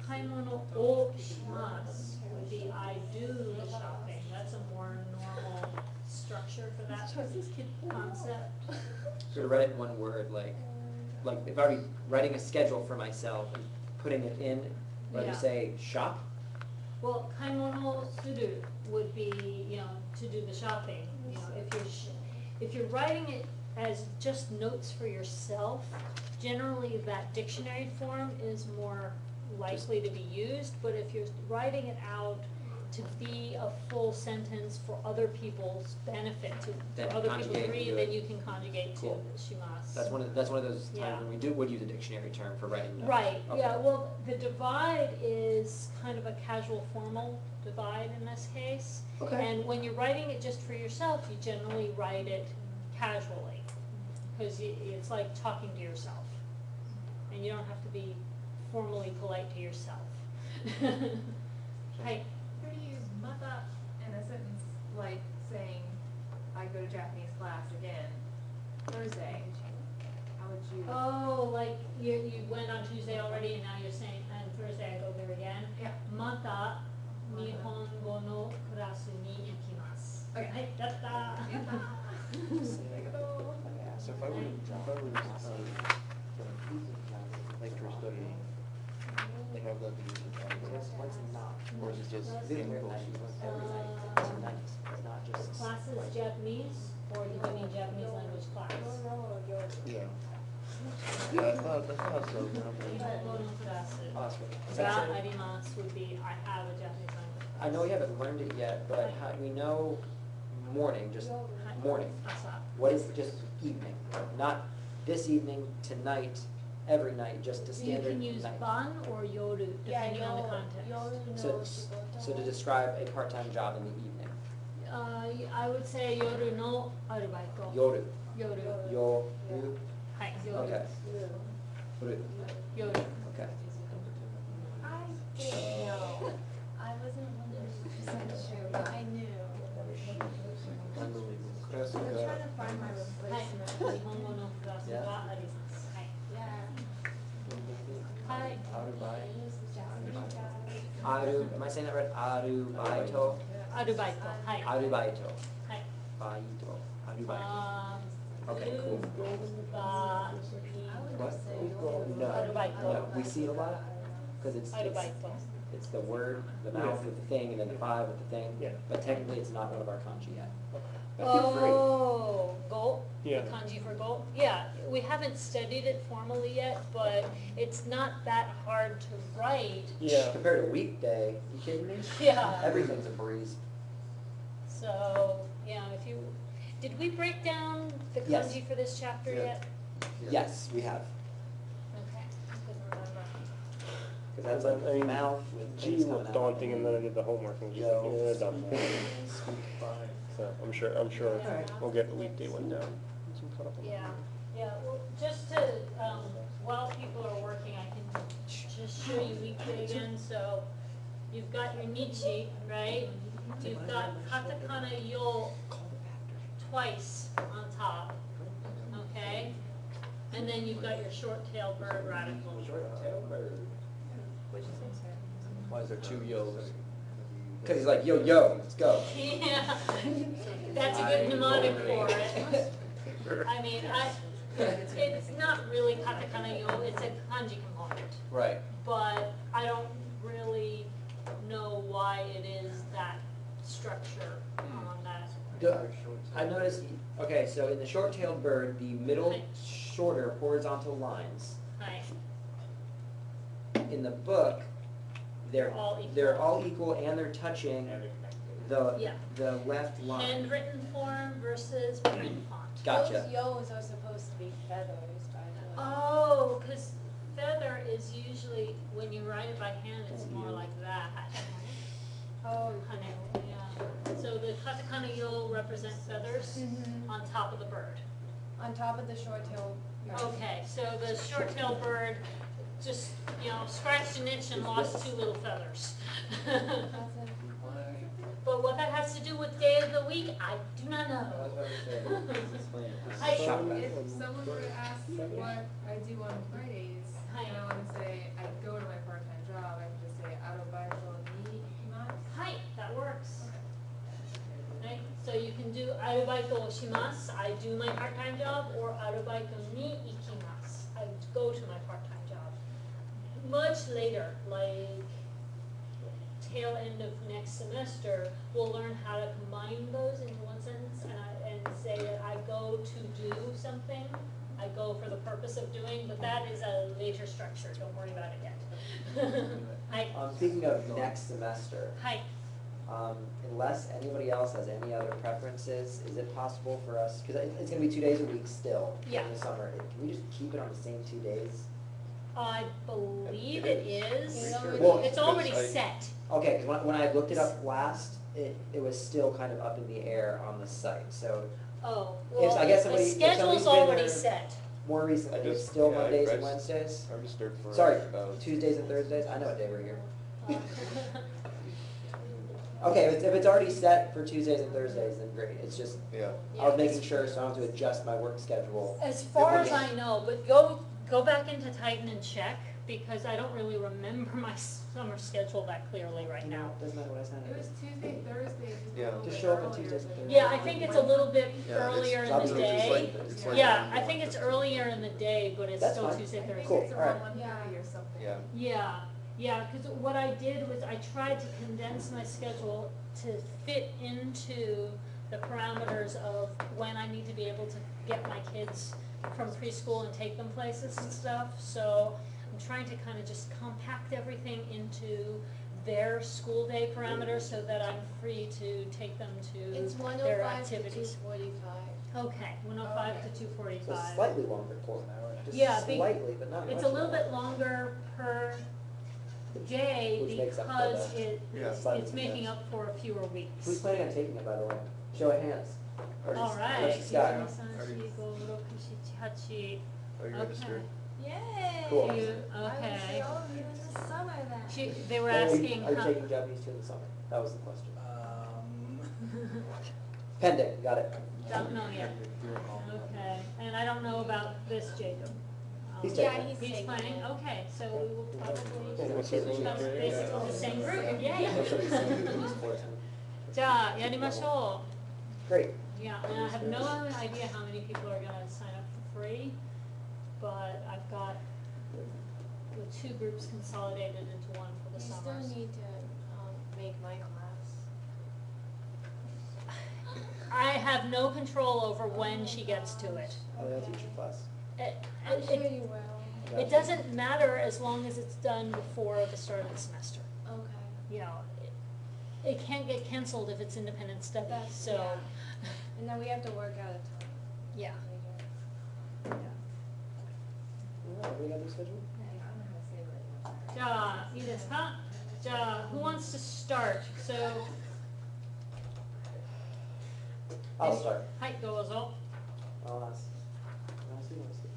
Kaimono o shimasu would be I do the shopping. That's a more normal structure for that concept. So to write it in one word, like if I were writing a schedule for myself and putting it in, let me Yeah. say shop. Well, kaimono suru would be, to do the shopping. If you're writing it as just notes for yourself, generally that dictionary form is more likely to be used. But if you're writing it out to be a full sentence for other people's benefit, Then for other people to conjugate read, to then it. you can conjugate to Cool. shimasu. That's one of those Yeah. times when we would use a dictionary term for writing notes. Right, Okay. yeah, well, the divide is kind of a casual formal divide in this case. Okay. And when you're writing it just for yourself, you generally write it casually, because it's like talking to yourself. And you don't have to be formally polite to yourself. Hi. How do you use mata in a sentence like saying, I go to Japanese class again Thursday? How would you? Oh, like you went on Tuesday already and now you're saying, and Thursday I go there again? Yeah. Mata nihongo no kurasu ni ikimasu. Okay. Hai, yatta. So if I were lecture studying, they have that be used in Japanese? What's not? Or is it just Every in night, close? every night, it's nice. It's not just. Classes Japanese, or do you mean Japanese language class? Yeah. Yeah, I thought so. Nihongo no kurasu. Awesome. Ga arimasu would be, I have a Japanese language class. I know we haven't learned it yet, but we know morning, just morning. Asa. What is just evening? Not this evening, tonight, every night, just a You standard can use night. ban or yoru, depending on the context. So to describe a part-time job in the evening. I would say yoru no arubaito. Yoru. Yoru. Yoru. Hi, yoru. Okay. Yoru. Yoru. Okay. I didn't know. I wasn't 100% sure, but I knew. I was trying to find my はい。 replacement. 日本語のクラスがあります。はい。 Yeah. はい。 Aru, am I saying that right? Arubaito. アルバイト。はい。 Arubaito. はい。 Baito. Arubaito. Okay, Okay, cool. What? No. Arubaito. No, we see it a lot, because it's the word, the mouth with the thing, and then the five with the thing. Yeah. But technically, it's not one of our kanji yet. But feel free. Oh, go? Yeah. The kanji for go? Yeah, we haven't studied it formally yet, but it's not that hard to write. Yeah. Compared to weekday, you kidding me? Yeah. Everything's a breeze. So, yeah, if you, did we break down the Yes. kanji for this chapter Yeah. yet? Yes, we have. Okay, I couldn't remember. Because that's like I mean, mouth with G things coming was out. daunting, and then I did the homework, and just like, Yo. yeah, done. So I'm sure Alright. we'll get the weekday one down. Some caught up on that. Yeah, well, just to, while people are working, I can just show you weekday again. So you've got your nichi, right? You've got katakana yo twice on top, okay? And then you've got your short-tailed bird radical. Why is there two yos? Because he's like, yo, yo, let's go. Yeah, that's a good mnemonic for it. I mean, it's not really katakana yo, it's a kanji component. Right. But I don't really know why it is that structure on that. I noticed, okay, so in the short-tailed bird, the middle Right. shorter horizontal lines. Right. In the book, they're All equal. they're all equal and they're touching the Yeah. the left line. Handwritten form versus print font. Gotcha. Those yos are supposed to be feathers, by the way. Oh, because feather is usually, when you write it by hand, it's more like that. Oh, Honey, yeah. So the katakana yo represent feathers on top of the bird. on top of the short tail. Okay, so the short-tailed bird just, scratched an itch and lost 2 little feathers. But what that has to do with day of the week, I do not know. Shock value. If someone were to ask what I do on Fridays, Hi. and I wanna say I go to my part-time job, I can just say arobaito ni ikimasu. Hi, that works. Right, so you can do arubaito o shimasu, I do my part-time job, or arubaito ni ikimasu, I go to my part-time job. Much later, like tail end of next semester, we'll learn how to combine those into one sentence and say that I go to do something, I go for the purpose of doing, but that is a later structure, don't worry about it yet. Hi. Speaking of next semester, Hi. unless anybody else has any other preferences, is it possible for us, because it's gonna be 2 days a week still Yeah. in the summer, can we just keep it on the same 2 days? I believe it is. Well, It's already because set. Okay, because when I looked it up last, it was still kind of up in the air on the site, so Oh, If- well, I guess the somebody- if schedule's somebody's been already there- set. more recently, I it's just- still yeah, I Mondays and rest- Wednesdays? Registered for Sorry, about Tuesdays and Thursdays, I know what day we're here. Um, Okay, if it's already set for Tuesdays and Thursdays, then great, it's just, yeah. I was making sure so I don't have to adjust my work schedule. As far as Yeah. I know, but go back into Titan and check, because I don't really remember my summer schedule that clearly right now. Doesn't matter what I signed It was Tuesday, Thursday, just a Yeah. little Just bit show up on earlier Tuesdays and than- Thursdays. Yeah, I think it's a little bit Yeah, earlier I'll in be the just day. like- it's like Yeah, I 1 think it's 15. earlier in the day, but it's That's still fine. Tuesday, I think Thursday. Cool, it's alright. around 1:30 or something. Yeah. Yeah, because what I did was I tried to condense my schedule to fit into the parameters of when I need to be able to get my kids from preschool and take them places and stuff. So I'm trying to kind of just compact everything into their school day parameters so that I'm free to take them to It's their 105 to activities. 245. Okay, 105 to So 245. slightly longer for just Yeah, slightly, but not much. It's a little bit longer per day Which makes up for because the- Yeah. it's making up for fewer Who's weeks. planning on taking it, by the way? Show of hands. Or All just- right. or just Scott? 1, 2, 3, 4, 5, 6, 7, 8. Are you Okay. registered? Yay! Cool. I will see Okay. all of you in the summer then. They were Are you asking, taking Japanese too in the summer? That was the question. Um, Pending, got it. don't know yet. Okay, and I don't know about this Jacob. He's Yeah, taking it. he's taking playing, it. okay, so we will probably, What's it? that's basically the same group, yay. That's what he said. He's 14. じゃあ、やりましょ Great. う. Yeah, and I have no idea how many people are gonna sign up for free, but I've got the 2 groups consolidated into one for You the still summers. need to make my class. I have no control over when she gets to it. I'll teach your class. I'm sure you will. I got It you. doesn't matter as long as it's done before the start of the semester. Okay. You know, it can't get canceled if it's independent study, That's- so, yeah. And then we have to work out a time. yeah. later. Alright, everybody got their schedule? I don't know how to say it. じゃあ、いいですか? じゃあ、who wants to start? So, I'll start. はい、どうぞ. I'll ask. I'll see, I'll see.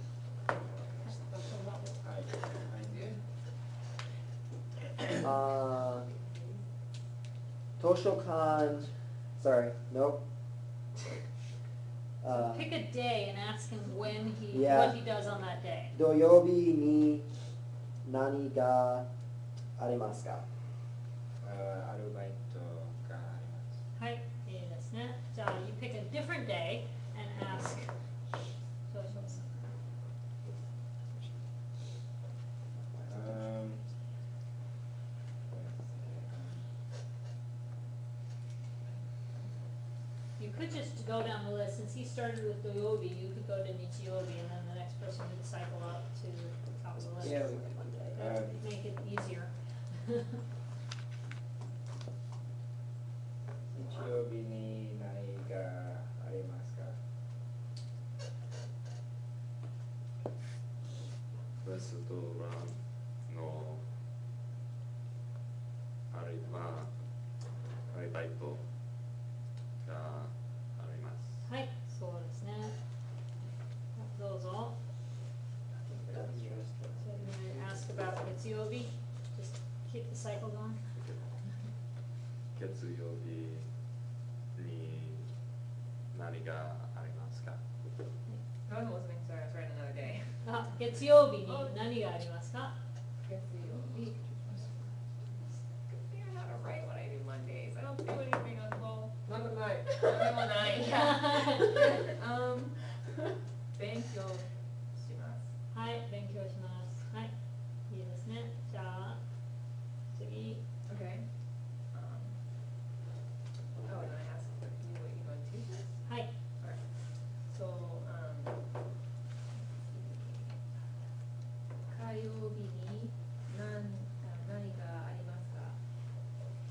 Toshokan, sorry, nope. Pick a day and ask him when Yeah. what he does on that day. 土曜日に何がありますか? アルバイトがあります。はい、いいですね. じゃあ、you pick a different day and ask. どうします? You could just go down the list, since he started with Doyobi, you could go to Nichiyobi, and then the next person would cycle up to the top of the list. Yeah, we can do that. That would make it easier. 日曜日に何がありますか？レストランのアルバイトがあります。はい、そうですね。どうぞ. So you might ask about Getsuyobi? Just keep the cycle going. 月曜日に何がありますか？ I wasn't listening, sorry, I was writing another day. あ、月曜日に何がありますか？ Good for you. Figure out how to write when I do Mondays. I don't do anything on call. Not at night. Not at night, yeah. 勉強します。はい、勉強します。はい、いいですね。じゃあ、次。 Okay. Oh, and then I asked you what you going to teach us? はい。 Alright. So, 火曜日に何がありますか？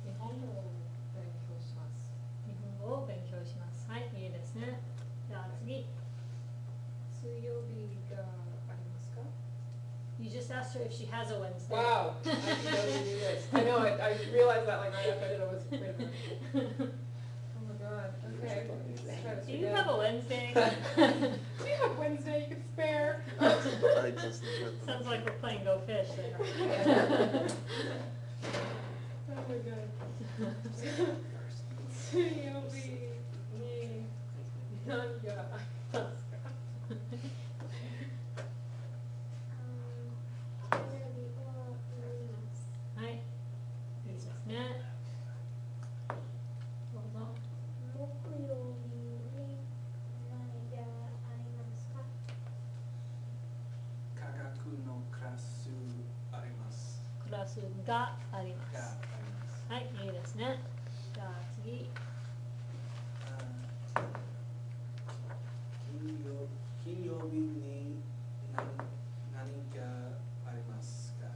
日本語を勉強します。日本語を勉強します。はい、いいですね。じゃあ次。水曜日がありますか？ You just asked her if she has a Wednesday. Wow, I didn't know you do this. I know, I realized that like right after I did it, I was, wait a minute. Oh my god, okay. Let's try this Do you again. have a Wednesday? Do you have Wednesday you can spare? I just Sounds like we're playing Go Fish there. Oh my god. 水曜日に何がありますか？火曜日を見ます。はい、いいですね。どうぞ。木曜日に何がありますか？科学のクラスあります。クラスがありまがあす。ります。はい、いいですね。じゃあ次。金曜日に何がありますか？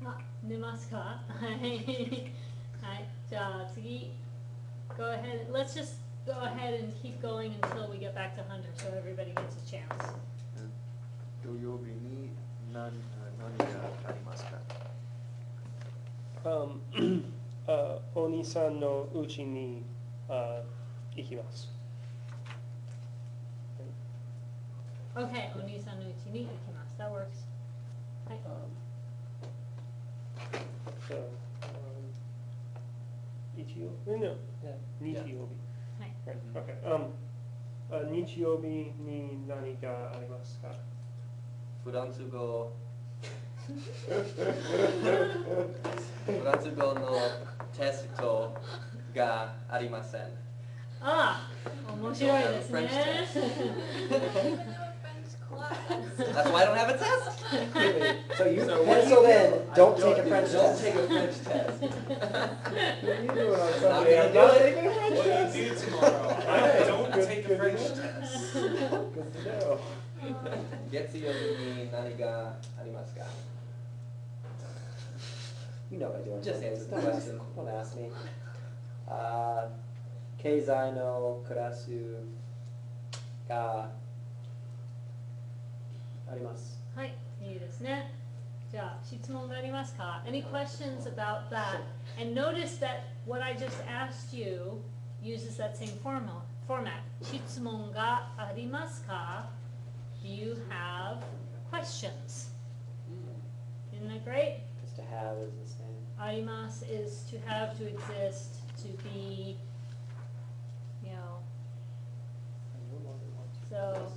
あ、寝ますか？はい。はい。じゃあ次。Go ahead. Let's just go ahead and keep going until we get back to Hunter, so everybody gets a chance. 土曜日に何がありますか？お兄さんのうちに行きます。 Okay, お兄さんのうちに行きます。That works. はい。 So, 日曜日 No, 日曜日。はい。 Right, okay. 日曜日に何がありますか？フランス語のテストがありません。ああ、面白いですね。 That's why I don't have a test. So you So what pencil do you in, do? don't take a French Don't test. take a French test. What are you doing on Not Sunday? gonna I'm do not it. taking a French What do test. you do tomorrow? I don't Good- take a good French to know. test. Good to know. 月曜日に何がありますか？ You know what I do on Just Sundays. answer the Don't ask, question. don't ask me. Keizai no kurasu ga arimasu. はい、いいですね。じゃあ、質問がありますか？ Any questions about that? And notice that what I just asked you uses that same format. 質問がありますか? Do you have questions? Isn't that great? Just to have is the same. あります is to have, to exist, to be, you know, so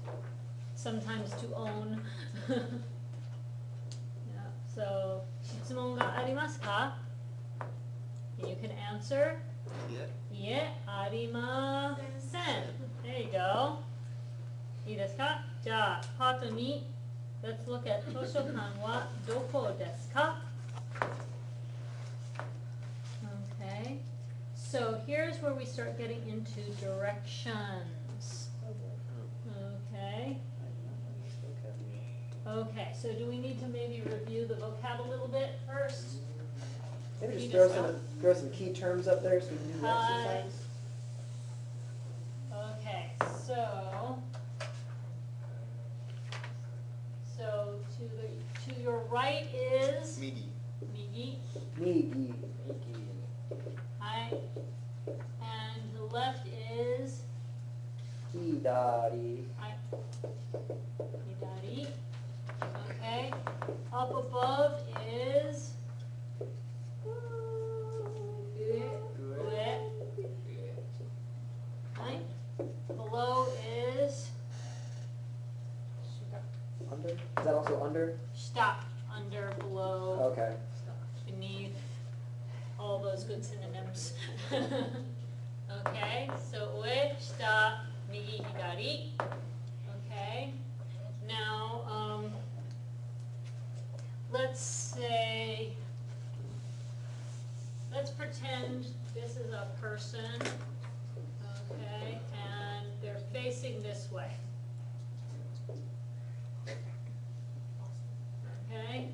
sometimes to own. Yeah, so 質問がありますか? And you can answer, いえ、ありません. There you go. いいですか? じゃあ、パート2、Let's look at 図書館はどこですか? Okay, so here's where we start getting into directions. Okay. Okay, so do we need to maybe review the vocab a little bit first? Maybe You just just throw some key terms up there so we can do the Hi. exercise. Okay, so to your right is Migi. Migi. Migi. And to the left is Hidari. Hidari. Okay. Up above is Ue. Right. Below is Under? Is that also under? shita. Under, below, Okay. beneath, all those good synonyms. Okay, so ue, shita, migi, hidari. Okay. Now, let's say, let's pretend this is a person, okay, and they're facing this way. Okay?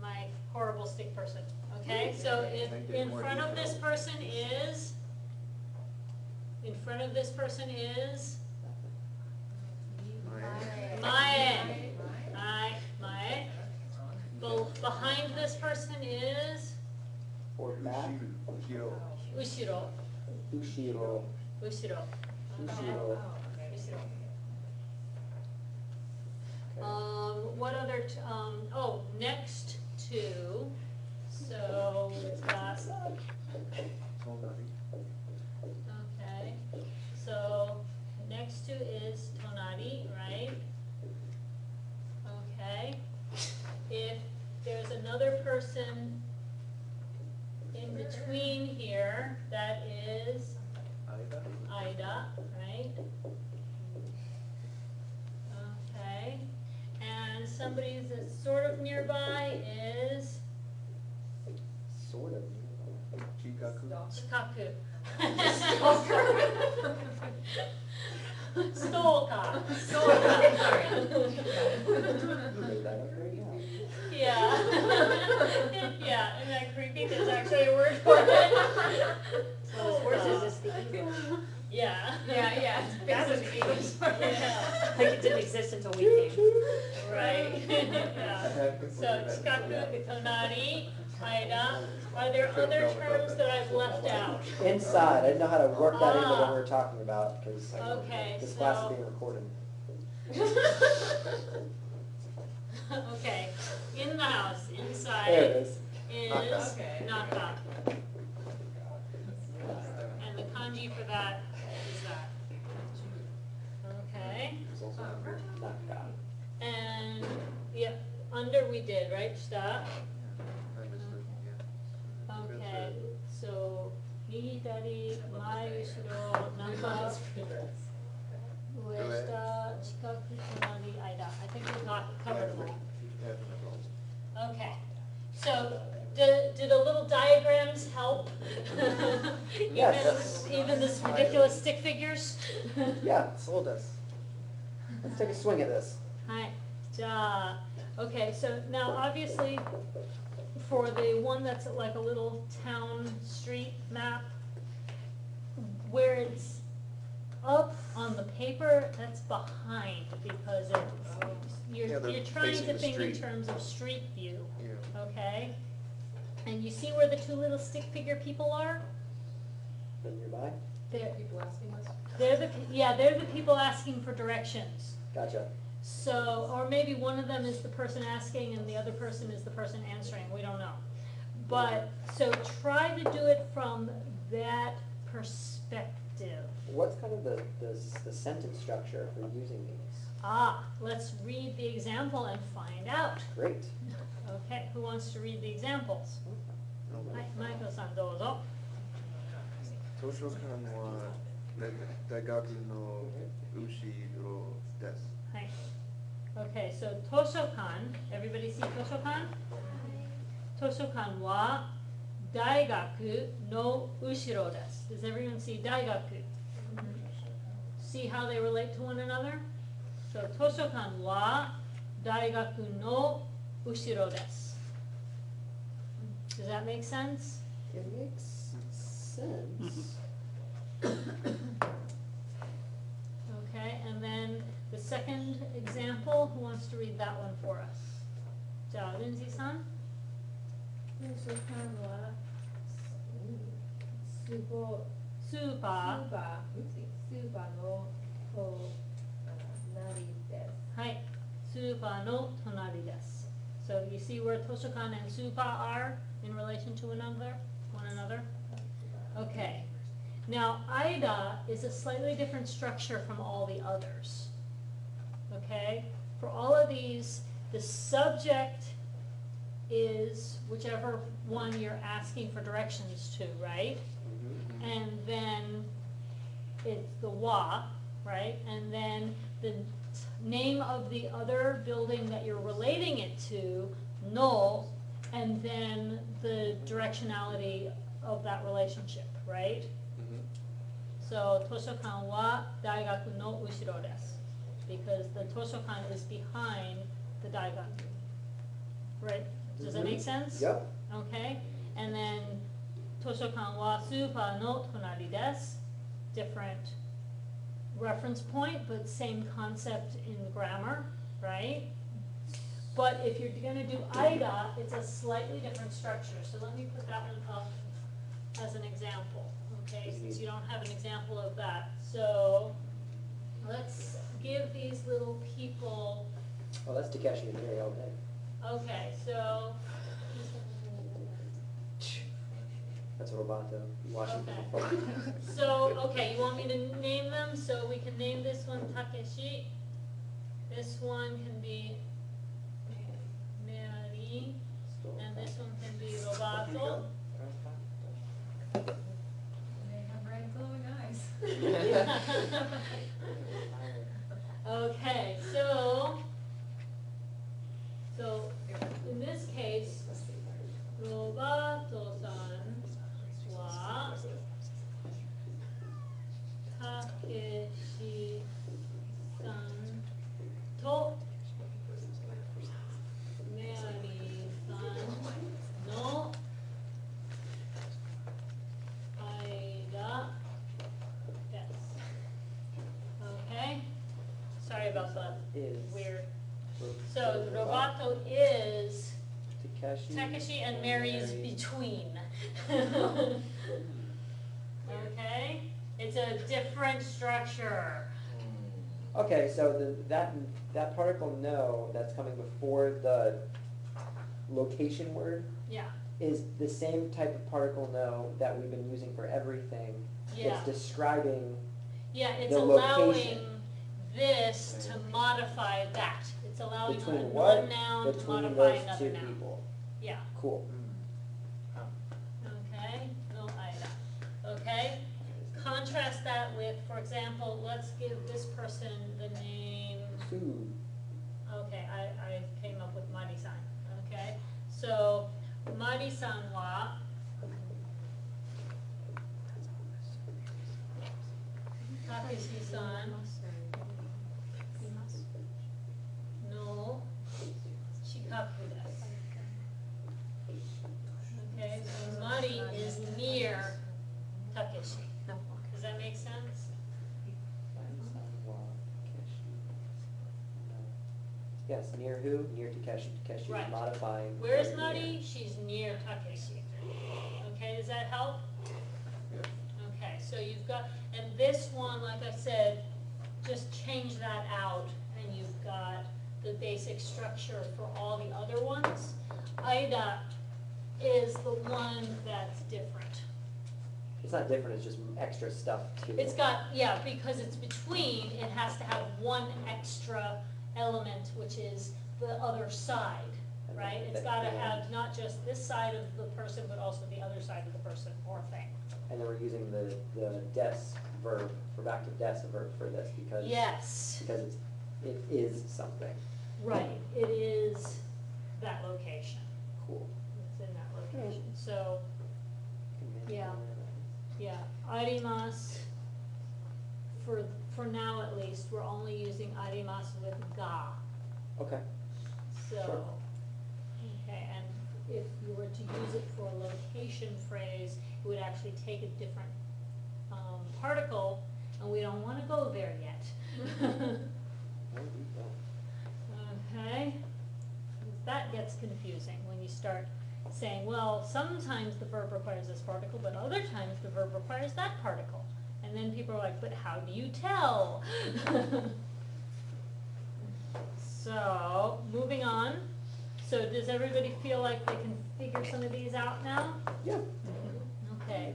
My horrible stick person, okay? So if in front of this person is, mae. Mae. Behind this person is Or back? Ushiro. ushiro. Ushiro. Ushiro. Ushiro. Ushiro. Okay. What other, next to, so we've got, okay, so next to is tonari, right? Okay, if there's another person in between here, that is Ida, right? Okay, and somebody that's sort of nearby is Sort of. Chikaku. Chikaku. Stalker. You made that up right now. Yeah. Yeah, isn't that creepy? There's actually a word for it. So it's worse as it's the evil. Yeah. Yeah, That was basically. Yeah. Like it didn't exist until we came. Right. Yeah. So Chikaku, Tonari, Aida. Are there other terms that I've left out? Inside, I didn't know how to work that into what we were talking about, because Okay, this class so- is being recorded. Okay, in the house, inside. There it is. Is Okay. naka. And the kanji for that is that. Okay, Naka. and, yeah, under we did, right, shita? Okay, so, migi, hidari, mae, ushiro, naka, ue, shita, chikaku, tonari, aida. I think we covered them all. Okay, so do the little diagrams help? Yes. Even this ridiculous stick figures? Yeah, sold us. Let's take a swing at this. Hi, okay, so now obviously, for the one that's like a little town street map, where it's up on the paper, that's behind, because Yeah, you're they're trying facing to the think in street. terms of street view, Yeah. okay? And you see where the two little stick figure people are? Then nearby. They're, People asking us. they're the people asking for directions. Gotcha. So, or maybe one of them is the person asking and the other person is the person answering, we don't know. But, so try to do it from that perspective. What's kind of the sentence structure for using these? Let's read the example and find out. Great. Okay, who wants to read the examples? Michael-san, どうぞ。図書館は大学の後ろです。はい。Okay, so 図書館 everybody see 図書館図書館は大学の後ろです。Does everyone see 大学 See how they relate to one another? So 図書館は大学の後ろです。Does that make sense? It makes sense. Okay, and then the second example, who wants to read that one for us? じゃあ、Lindsay-san? 図書館はすご、スースパーパーの隣です。ー、はい、スーパーの隣です。So you see where Toshokan and Supa are in relation to one another? Okay. Now, Ida is a slightly different structure from all the others. Okay? For all of these, the subject is whichever one you're asking for directions to, right? And then it's the wa, right? And then the name of the other building that you're relating it to, no, and then the directionality of that relationship, right? So, Toshokan wa daigaku no ushiro desu. Because the Toshokan is behind the daigaku. Right? Does that make sense? Yep. Okay, and then Toshokan wa Supa no tonari desu. Different reference point, but same concept in grammar, right? But if you're gonna do Ida, it's a slightly different structure. So let me put that one up as an example, okay? Since you don't have an example of that. So let's give these little people, Oh, that's Takeshi and Mary all day. okay, so, That's Roboto, Washington. okay. So, okay, you want me to name them? So we can name this one Takeshi. This one can be Mary, and this one can be Robato. They have red glowing eyes. Okay, so in this case, Robato-san wa Takeshi-san to Mary-san no Aida desu. Okay? Sorry about that. Is Weird. So Robato is Takeshi. Takeshi and Mary's between. Okay? It's a different structure. Okay, so that particle no that's coming before the location word Yeah. is the same type of particle no that we've been using for everything. Yeah. It's describing Yeah, it's the allowing location. this to modify that. It's allowing Between one what? noun to Between modify those another two noun. people. Yeah. Cool. Okay, no Aida. Okay? Contrast that with, for example, let's give this person the name, Sue. okay, I came up with Mari-san, okay? So, Mari-san wa Takeshi-san no Shikaku desu. Okay, so Mari is near Takeshi. Does that make sense? Yes, near who? Near Takeshi. Takeshi Right. is modifying. Where is near. Mari? She's near Takeshi. Okay, does that help? Okay, so you've got, and this one, like I said, just change that out, and you've got the basic structure for all the other ones. Aida is the one that's different. It's not different, it's just extra stuff to it. It's got, yeah, because it's between, it has to have one extra element, which is the other side, And right? then It's the gotta and. have not just this side of the person, but also the other side of the person or thing. And then we're using the des verb, for active des verb for this because. Yes, Because it is something. right, it is that location, Cool. it's in that location, so, Yeah. yeah, arimasu, for now at least, we're only using arimasu with ga. Okay. So, Sure. okay, and if you were to use it for a location phrase, it would actually take a different, particle, and we don't wanna go there yet. Okay, that gets confusing when you start saying, well, sometimes the verb requires this particle, but other times the verb requires that particle. And then people are like, but how do you tell? So, moving on. So does everybody feel like they can figure some of these out now? Yeah. Okay,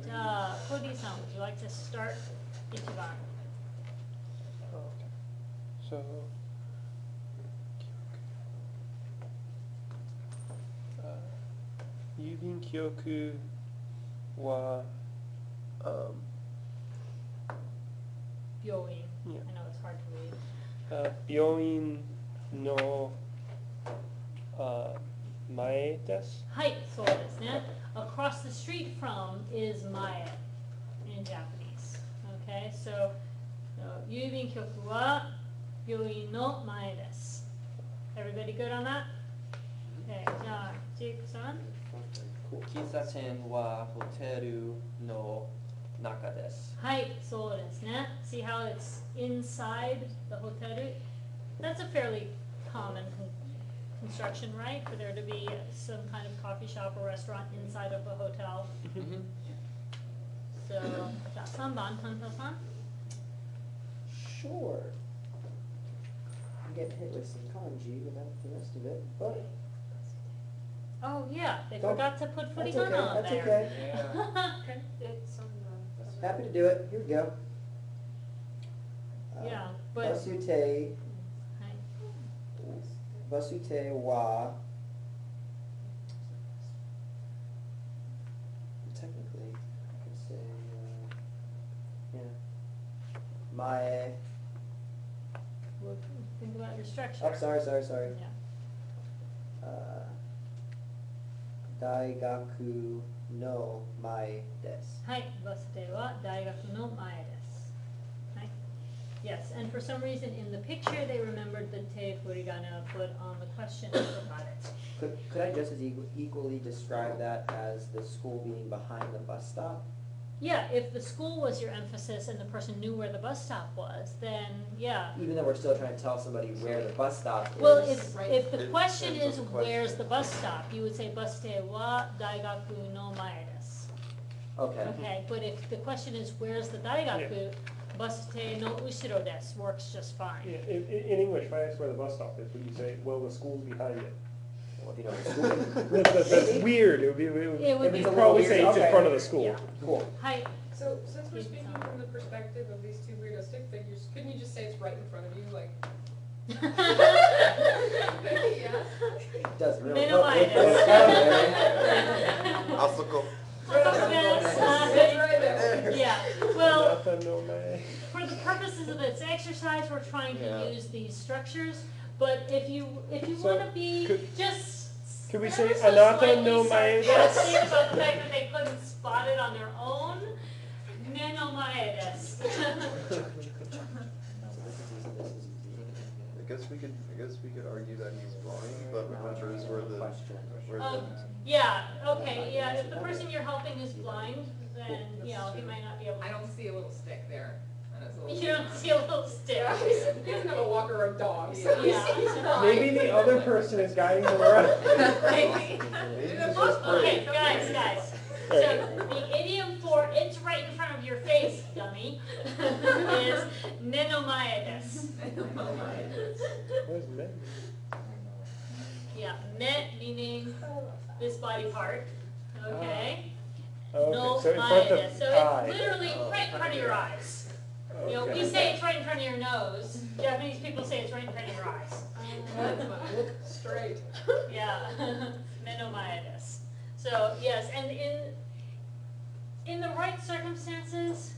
Cody-san, would you like to start? Ichiban. Okay. So, 郵便局は、病院. Yeah. I know it's hard to read. 病院の、前です。はい、そうですね. Across the street from is mae in Japanese. Okay, so 郵便局は病院の前です. Everybody good on that? Okay, じゃあ、ジェイクさん. 喫茶店はホテルの中です。はい、そうですね. See how it's inside the hotel? That's a fairly common construction, right? For there to be some kind of coffee shop or restaurant inside of a hotel. So, じゃあ3番、タンタさん. Sure. I'm getting hit with some kanji without the rest of it, but Oh, yeah, they Don't- forgot to put that's footy okay. on That's there. okay. It's on the. Happy to do it. Here we go. Yeah, but- Basute はい Basute wa. Technically, I could say, yeah. Mae. Well, think about your structure. Oh, sorry. Yeah. Daigaku no mae desu. はい、バス停は大学の前です。はい. Yes, and for some reason in the picture they remembered the te furigana put on the question and forgot it. Could I just as equally describe that as the school being behind the bus stop? Yeah, if the school was your emphasis and the person knew where the bus stop was, then yeah. Even though we're still trying to tell somebody where the bus stop is. Well, if the It question depends is on the question. where's the bus stop, you would say bus te wa daigaku no mae desu. Okay. Okay, but if the question is where's the daigaku, bus te no ushiro desu works just fine. Yeah, in English, if I ask where the bus stop is, would you say, well, the school's behind it? Well, if you know the school. That's weird. It would be, It would you'd be probably weird. say it's in Okay. front of the school. Yeah. Cool. Hi. So since we're speaking from the perspective of these two weirdo stick figures, couldn't you just say it's right in front of you, like? Yeah. It doesn't really Minimize look it. it's down there. Asuko. It's right there. Yeah, well, Nothing, no man. for the purposes of this exercise, we're trying to Yeah. use these structures, but if you So, wanna be just. could we ever say so anata slightly no mae sarcastic about the fact that they couldn't spot it on their own, ne no mae desu. I guess we could argue that he's blind, but we're not sure where the Yeah, okay, yeah, if the person you're helping is blind, then, you know, he might not be able to. I don't see a little stick there. And it's a little. You don't see a little stick. Yeah, he doesn't have a walker or a dog, so Yeah. he's fine. Maybe the other person is guiding them around. Maybe. Okay, guys. So the idiom for "it's right in front of your face, dummy" is "nenomae desu." Where's men? Yeah, me meaning this body part. Okay. Oh, No okay, so in mae front of desu. So eye. it's literally right in front of your eyes. You know, we Okay. say it's right in front of your nose. Japanese people say it's right in front of your eyes. That's fine. Look straight. Yeah, nenomae desu. So yes, and in the right circumstances,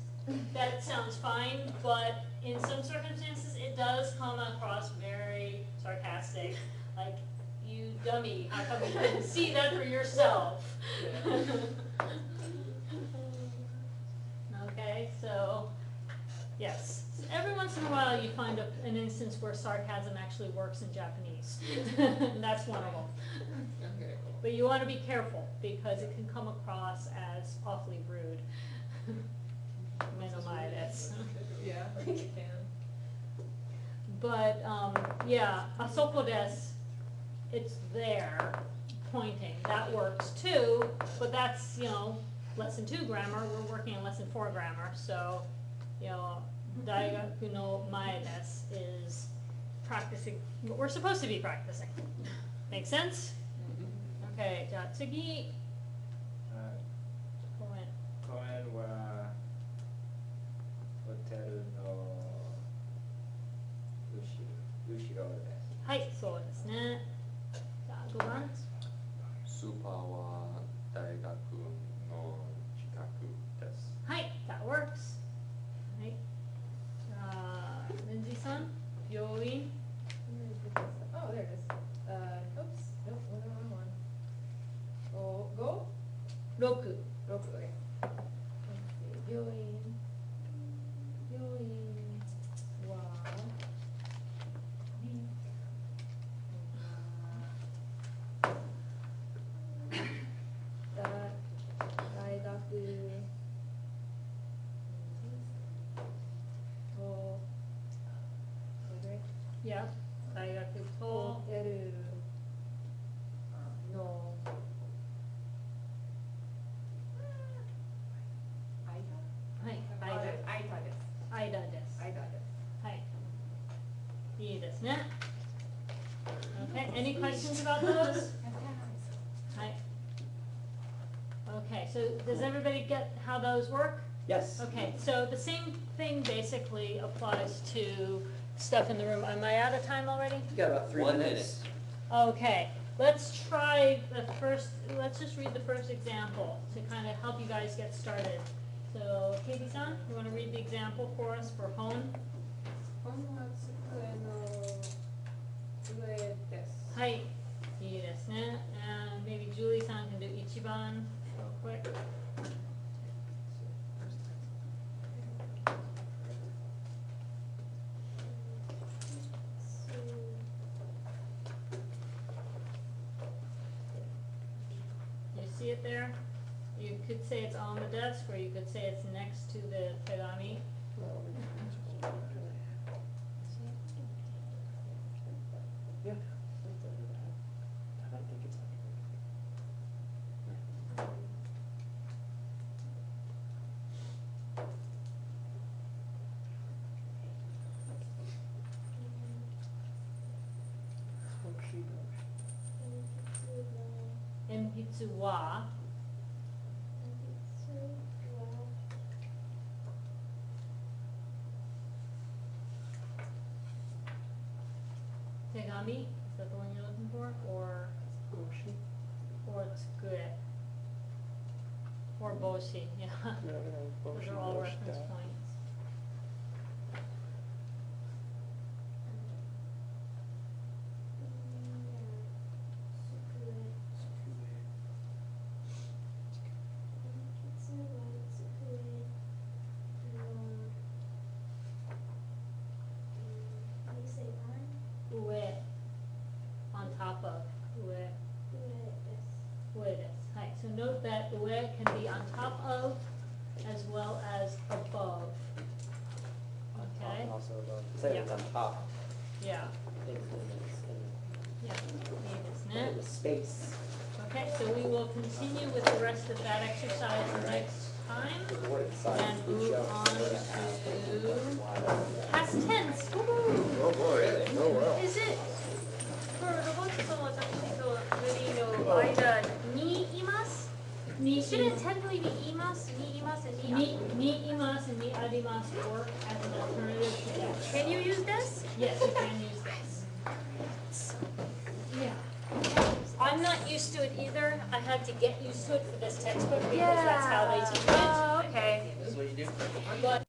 that sounds fine, but in some circumstances, it does come across very sarcastic, like, you dummy, how come you didn't see that for yourself? Okay, so, yes, every once in a while you find an instance where sarcasm actually works in Japanese, and that's one of them. Okay, cool. But you want to be careful, because it can come across as awfully rude. Nenomae desu. Yeah, you can. But, yeah, asoko desu, it's there, pointing, that works too, but that's, you know, lesson 2 grammar, we're working on lesson 4 grammar, so, you know, daigaku no mae desu is practicing what we're supposed to be practicing. Make sense? Okay, じゃあ次、公園。公園はホテルの後ろです。はい、そうですね。じゃあ5番。スーパーは大学の近くです。はい、that works. はい。じゃあ、レンジさん、病院。 Oh, there it is. Oops, nope, went the wrong one. Go? 6。 Okay. Let's see. 病院は大学といや、大学とホテルのはい、間間です。間です。間です。はい。いいですね。Okay, any questions about those? はい。Okay, so does everybody get how those work? Yes. Okay, so the same thing basically applies to stuff in the room. Am I out of time already? You got about 3 1 minutes. Okay, let's try the first, let's just read the first example to kind of help you guys get started. So, Katie-san, you want to read the example for us for hone? 本は机の上です。はい、いいですね. And maybe Julie-san can do 1番 real quick. You see it there? You could say it's on the desk, or you could say it's next to the tegami. Yeah. I don't think it's Enpitsu wa tegami, is that the one you're looking for? Or tsukue? Or boshi, yeah. Those are all reference points. Ue, on top of, ue. Ue desu. Hi, so note that ue can be on top of as well as above. on top Okay? and also above. Say it's on top. Yeah, In yeah, the space. Okay, so we will continue with the rest of that exercise next time The word inside and would move show. on to past tense. Woo-hoo. Oh, boy. Oh, wow. Is it, for robotsは私と無理の間にいます? Should it technically be imas, ni imas, and ni Ni imasu and ni arimasu work as an alternative to yes. Can you use this? Yes, you can use this. Yeah. I'm not used to it either. I had to get used to it for this textbook because Yeah. that's how they teach it. Oh, okay. That's what you do? But